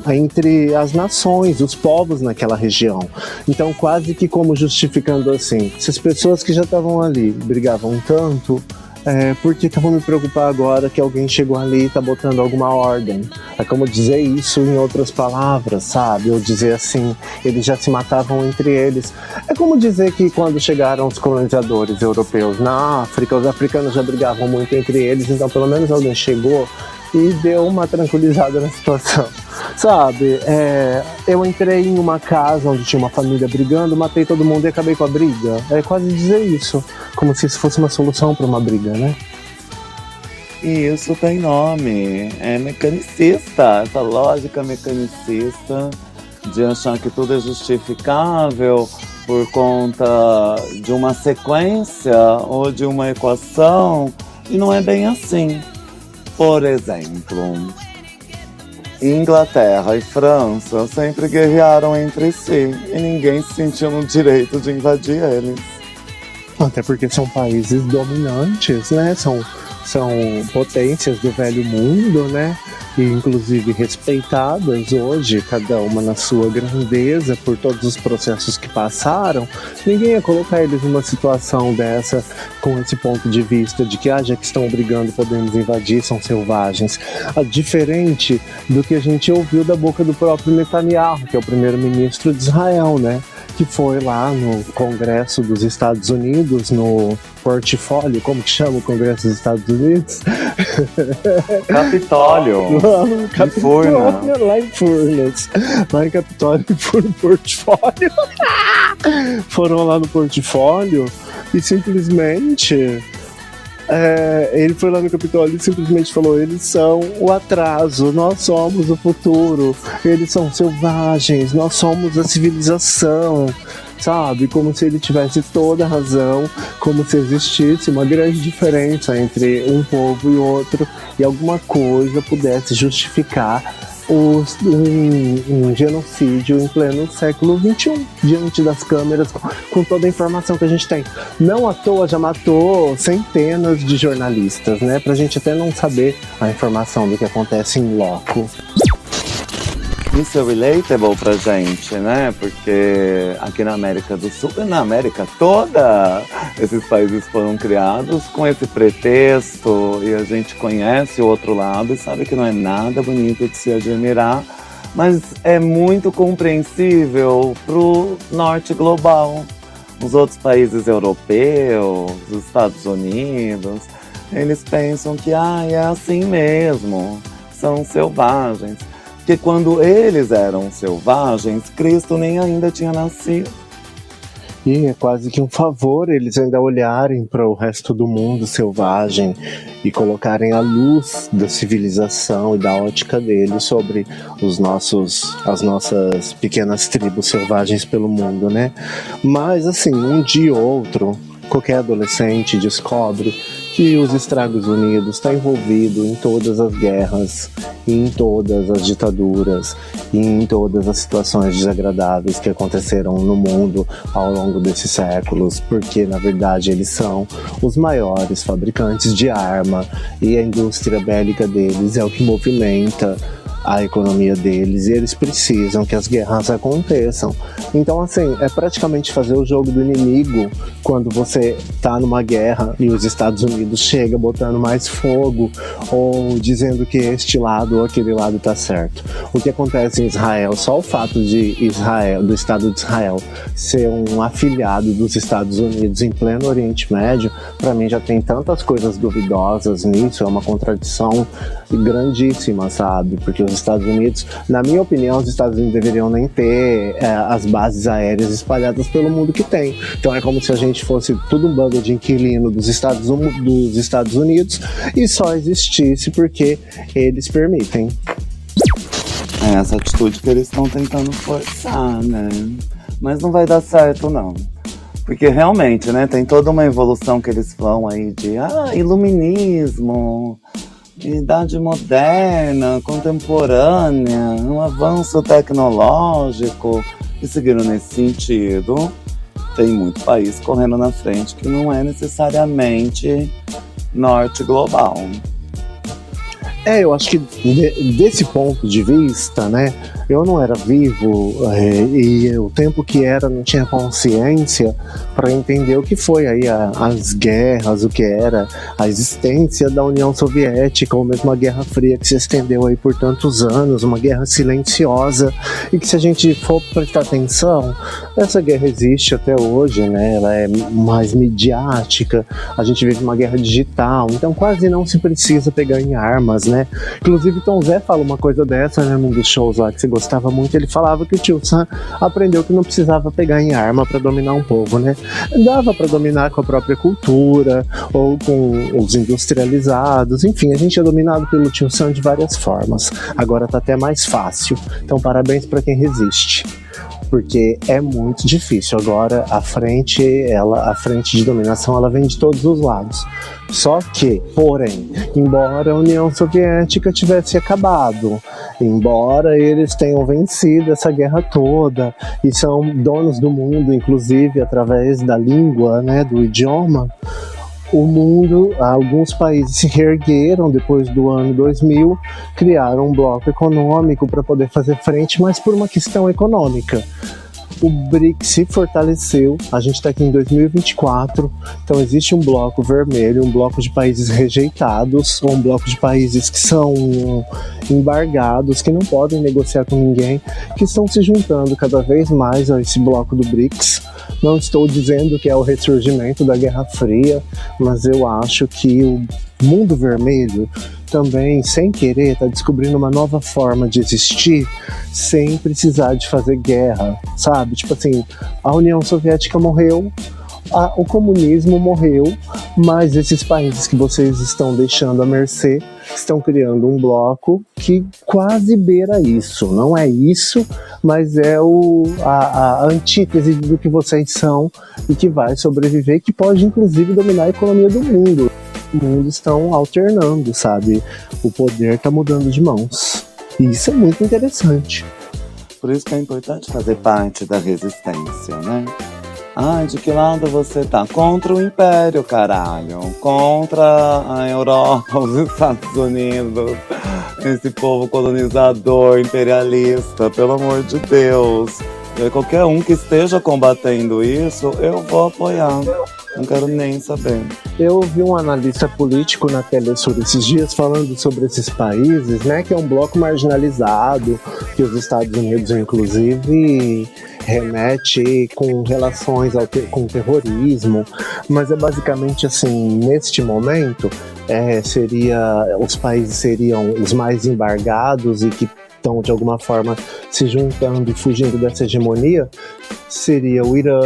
entre as nações, os povos naquela região. Então, quase que como justificando assim, se as pessoas que já estavam ali brigavam tanto, por que eu vou me preocupar agora que alguém chegou ali e tá botando alguma ordem? É como dizer isso em outras palavras, sabe? Ou dizer assim, eles já se matavam entre eles. É como dizer que quando chegaram os colonizadores europeus na África, os africanos já brigavam muito entre eles, então pelo menos alguém chegou e deu uma tranquilizada na situação. Sabe, eu entrei em uma casa onde tinha uma família brigando, matei todo mundo e acabei com a briga. É quase dizer isso, como se isso fosse uma solução para uma briga, né? E isso tem nome, é mecanicista, essa lógica mecanicista de achar que tudo é justificável por conta de uma sequência ou de uma equação, e não é bem assim. Por exemplo, Inglaterra e França sempre guerrearam entre si e ninguém se sentiu no direito de invadir eles. Até porque são países dominantes, né? São potências do velho mundo, né? E inclusive respeitadas hoje, cada uma na sua grandeza por todos os processos que passaram. Ninguém ia colocar eles numa situação dessa com esse ponto de vista de que já que estão brigando podemos invadir, são selvagens. Diferente do que a gente ouviu da boca do próprio Netanyahu, que é o primeiro-ministro de Israel, né? Que foi lá no Congresso dos Estados Unidos, no portfólio, como que chama o Congresso dos Estados Unidos? Capitólio. Capitólio, lá em Furnas. Lá em Capitólio e por portfólio. Foram lá no portfólio e simplesmente... ele foi lá no Capitólio e simplesmente falou: eles são o atraso, nós somos o futuro, eles são selvagens, nós somos a civilização, sabe? Como se ele tivesse toda a razão, como se existisse uma grande diferença entre um povo e outro e alguma coisa pudesse justificar um genocídio em pleno século XXI, diante das câmeras, com toda a informação que a gente tem. Não à toa já matou centenas de jornalistas, né? Pra gente até não saber a informação do que acontece em loco. Isso é relatable pra gente, né? Porque aqui na América do Sul e na América toda, esses países foram criados com esse pretexto e a gente conhece o outro lado e sabe que não é nada bonito de se admirar, mas é muito compreensível pro norte global. Os outros países europeus, os Estados Unidos, eles pensam que é assim mesmo, são selvagens. Porque quando eles eram selvagens, Cristo nem ainda tinha nascido. E é quase que um favor eles ainda olharem para o resto do mundo selvagem e colocarem a luz da civilização e da ótica deles sobre as nossas pequenas tribos selvagens pelo mundo, né? Mas assim, um dia ou outro, qualquer adolescente descobre que os Estados Unidos está envolvido em todas as guerras, em todas as ditaduras, e em todas as situações desagradáveis que aconteceram no mundo ao longo desses séculos, porque na verdade eles são os maiores fabricantes de arma e a indústria bélica deles é o que movimenta a economia deles e eles precisam que as guerras aconteçam. Então assim, é praticamente fazer o jogo do inimigo quando você tá numa guerra e os Estados Unidos chega botando mais fogo ou dizendo que este lado ou aquele lado tá certo. O que acontece em Israel, só o fato de Israel, do Estado de Israel ser um afiliado dos Estados Unidos em pleno Oriente Médio, para mim já tem tantas coisas duvidosas nisso, é uma contradição grandíssima, sabe? Porque os Estados Unidos, na minha opinião, os Estados Unidos deveriam nem ter as bases aéreas espalhadas pelo mundo que tem. Então é como se a gente fosse tudo um bando de inquilino dos Estados Unidos e só existisse porque eles permitem. É essa atitude que eles estão tentando forçar, né? Mas não vai dar certo, não. Porque realmente, né, tem toda uma evolução que eles falam aí de iluminismo, idade moderna, contemporânea, um avanço tecnológico, e seguindo nesse sentido, tem muito país correndo na frente que não é necessariamente norte global. Eu acho que desse ponto de vista, né, eu não era vivo e o tempo que era não tinha consciência para entender o que foi aí as guerras, o que era a existência da União Soviética, ou mesmo a Guerra Fria que se estendeu aí por tantos anos, uma guerra silenciosa e que se a gente for prestar atenção, essa guerra existe até hoje, né, ela é mais midiática, a gente vive uma guerra digital, então quase não se precisa pegar em armas, né? Inclusive Tom Zé fala uma coisa dessa, né, num dos shows lá que você gostava muito, ele falava que o Tio Sam aprendeu que não precisava pegar em arma para dominar um povo, né? Dava para dominar com a própria cultura ou com os industrializados, enfim, a gente é dominado pelo Tio Sam de várias formas. Agora tá até mais fácil. Então parabéns para quem resiste. porque é muito difícil. Agora a frente de dominação, ela vem de todos os lados. Só que, porém, embora a União Soviética tivesse acabado, embora eles tenham vencido essa guerra toda e são donos do mundo, inclusive através da língua, né, do idioma, o mundo, alguns países se reergueram depois do ano 2000, criaram um bloco econômico para poder fazer frente, mas por uma questão econômica. O BRICS se fortaleceu, a gente está aqui em 2024, então existe um bloco vermelho, um bloco de países rejeitados, ou um bloco de países que são embargados, que não podem negociar com ninguém, que estão se juntando cada vez mais a esse bloco do BRICS. Não estou dizendo que é o ressurgimento da Guerra Fria, mas eu acho que o mundo vermelho também, sem querer, está descobrindo uma nova forma de existir sem precisar de fazer guerra, sabe? Tipo assim, a União Soviética morreu, o comunismo morreu, mas esses países que vocês estão deixando à mercê estão criando um bloco que quase beira isso. Não é isso, mas é a antítese do que vocês são e que vai sobreviver, que pode inclusive dominar a economia do mundo. O mundo estão alternando, sabe? O poder está mudando de mãos. E isso é muito interessante. Por isso que é importante fazer parte da resistência, né? Ai, de que lado você tá? Contra o Império, caralho. Contra a Europa, os Estados Unidos. Esse povo colonizador, imperialista, pelo amor de Deus. Qualquer um que esteja combatendo isso, eu vou apoiar. Não quero nem saber. Eu ouvi um analista político na Telesur esses dias falando sobre esses países, né, que é um bloco marginalizado, que os Estados Unidos, inclusive, remete com relações com terrorismo, mas é basicamente assim, neste momento, os países seriam os mais embargados e que estão de alguma forma se juntando e fugindo dessa hegemonia, seria o Irã,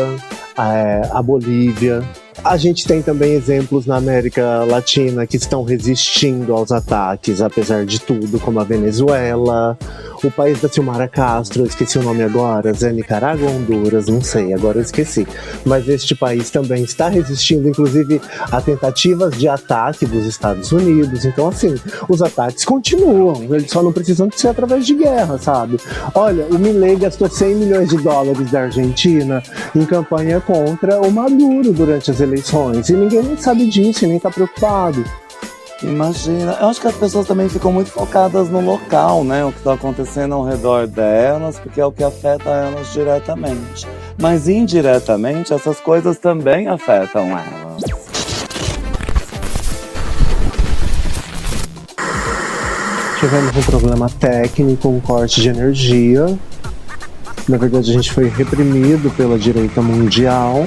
a Bolívia. A gente tem também exemplos na América Latina que estão resistindo aos ataques, apesar de tudo, como a Venezuela, o país da Xiomara Castro, eu esqueci o nome agora, Zé Nicarágua ou Honduras, não sei, agora eu esqueci. Mas este país também está resistindo, inclusive, a tentativas de ataque dos Estados Unidos. Então, assim, os ataques continuam, eles só não precisam de ser através de guerra, sabe? Olha, o Milei gastou 100 milhões de dólares da Argentina em campanha contra o Maduro durante as eleições, e ninguém nem sabe disso e nem está preocupado. Imagina, eu acho que as pessoas também ficam muito focadas no local, né? O que está acontecendo ao redor delas, porque é o que afeta elas diretamente. Mas indiretamente, essas coisas também afetam elas. Tivemos um problema técnico, um corte de energia. Na verdade, a gente foi reprimido pela direita mundial.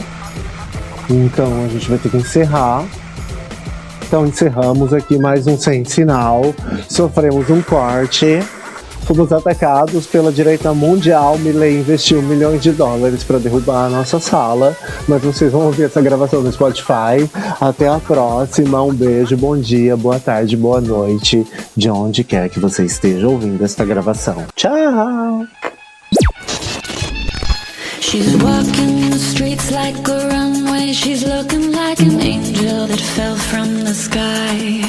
Então, a gente vai ter que encerrar. Então, encerramos aqui mais um Sem Sinal. Sofremos um corte. Fomos atacados pela direita mundial. Milei investiu milhões de dólares para derrubar a nossa sala. Mas vocês vão ouvir essa gravação no Spotify. Até a próxima. Um beijo, bom dia, boa tarde, boa noite. De onde quer que você esteja ouvindo esta gravação. Tchau! She's walking the streets like a runway. She's looking like an angel that fell from the sky.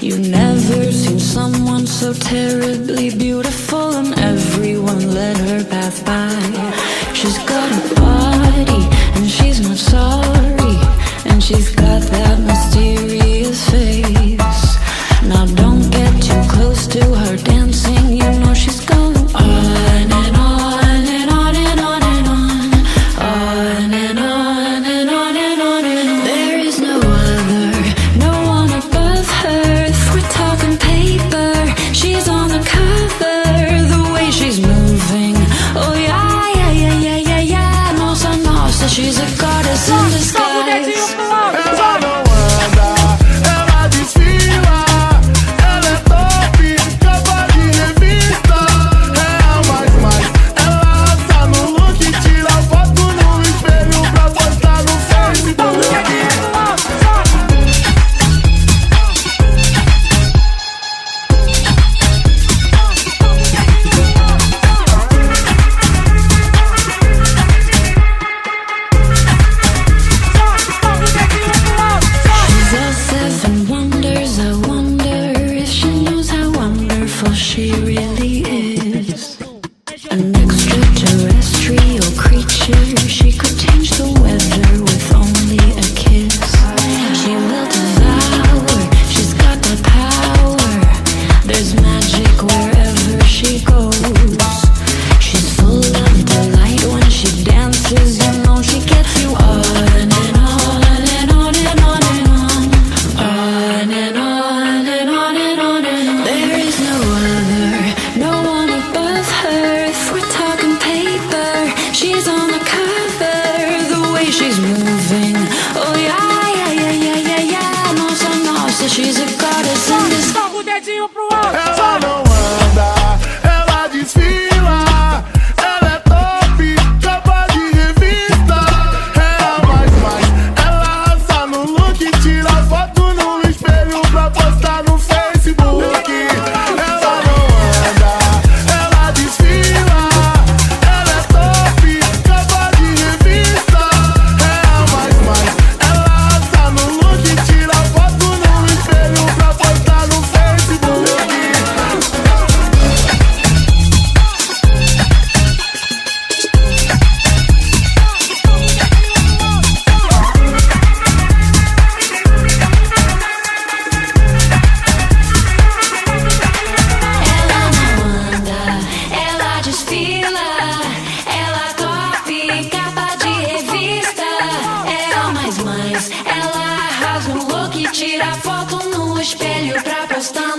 You've never seen someone so terribly beautiful, and everyone let her pass by. She's got a body and she's not sorry, and she's got that mysterious face. Now don't get too close to her dancing, you know she's going on and on. She's a goddess. So she's a goddess in this. Joga o dedinho pro alto. Ela não anda, ela desfila. Ela é top, capa de revista. É a mais, ela arrasa no look. Tira foto no espelho pra postar no Facebook. Ela não anda, ela desfila. Ela é top, capa de revista. É a mais, ela arrasa no look. Tira foto no espelho pra postar no Facebook. Ela não anda, ela desfila. Ela top, capa de revista. É a mais, ela arrasa no look. Tira foto no espelho pra postar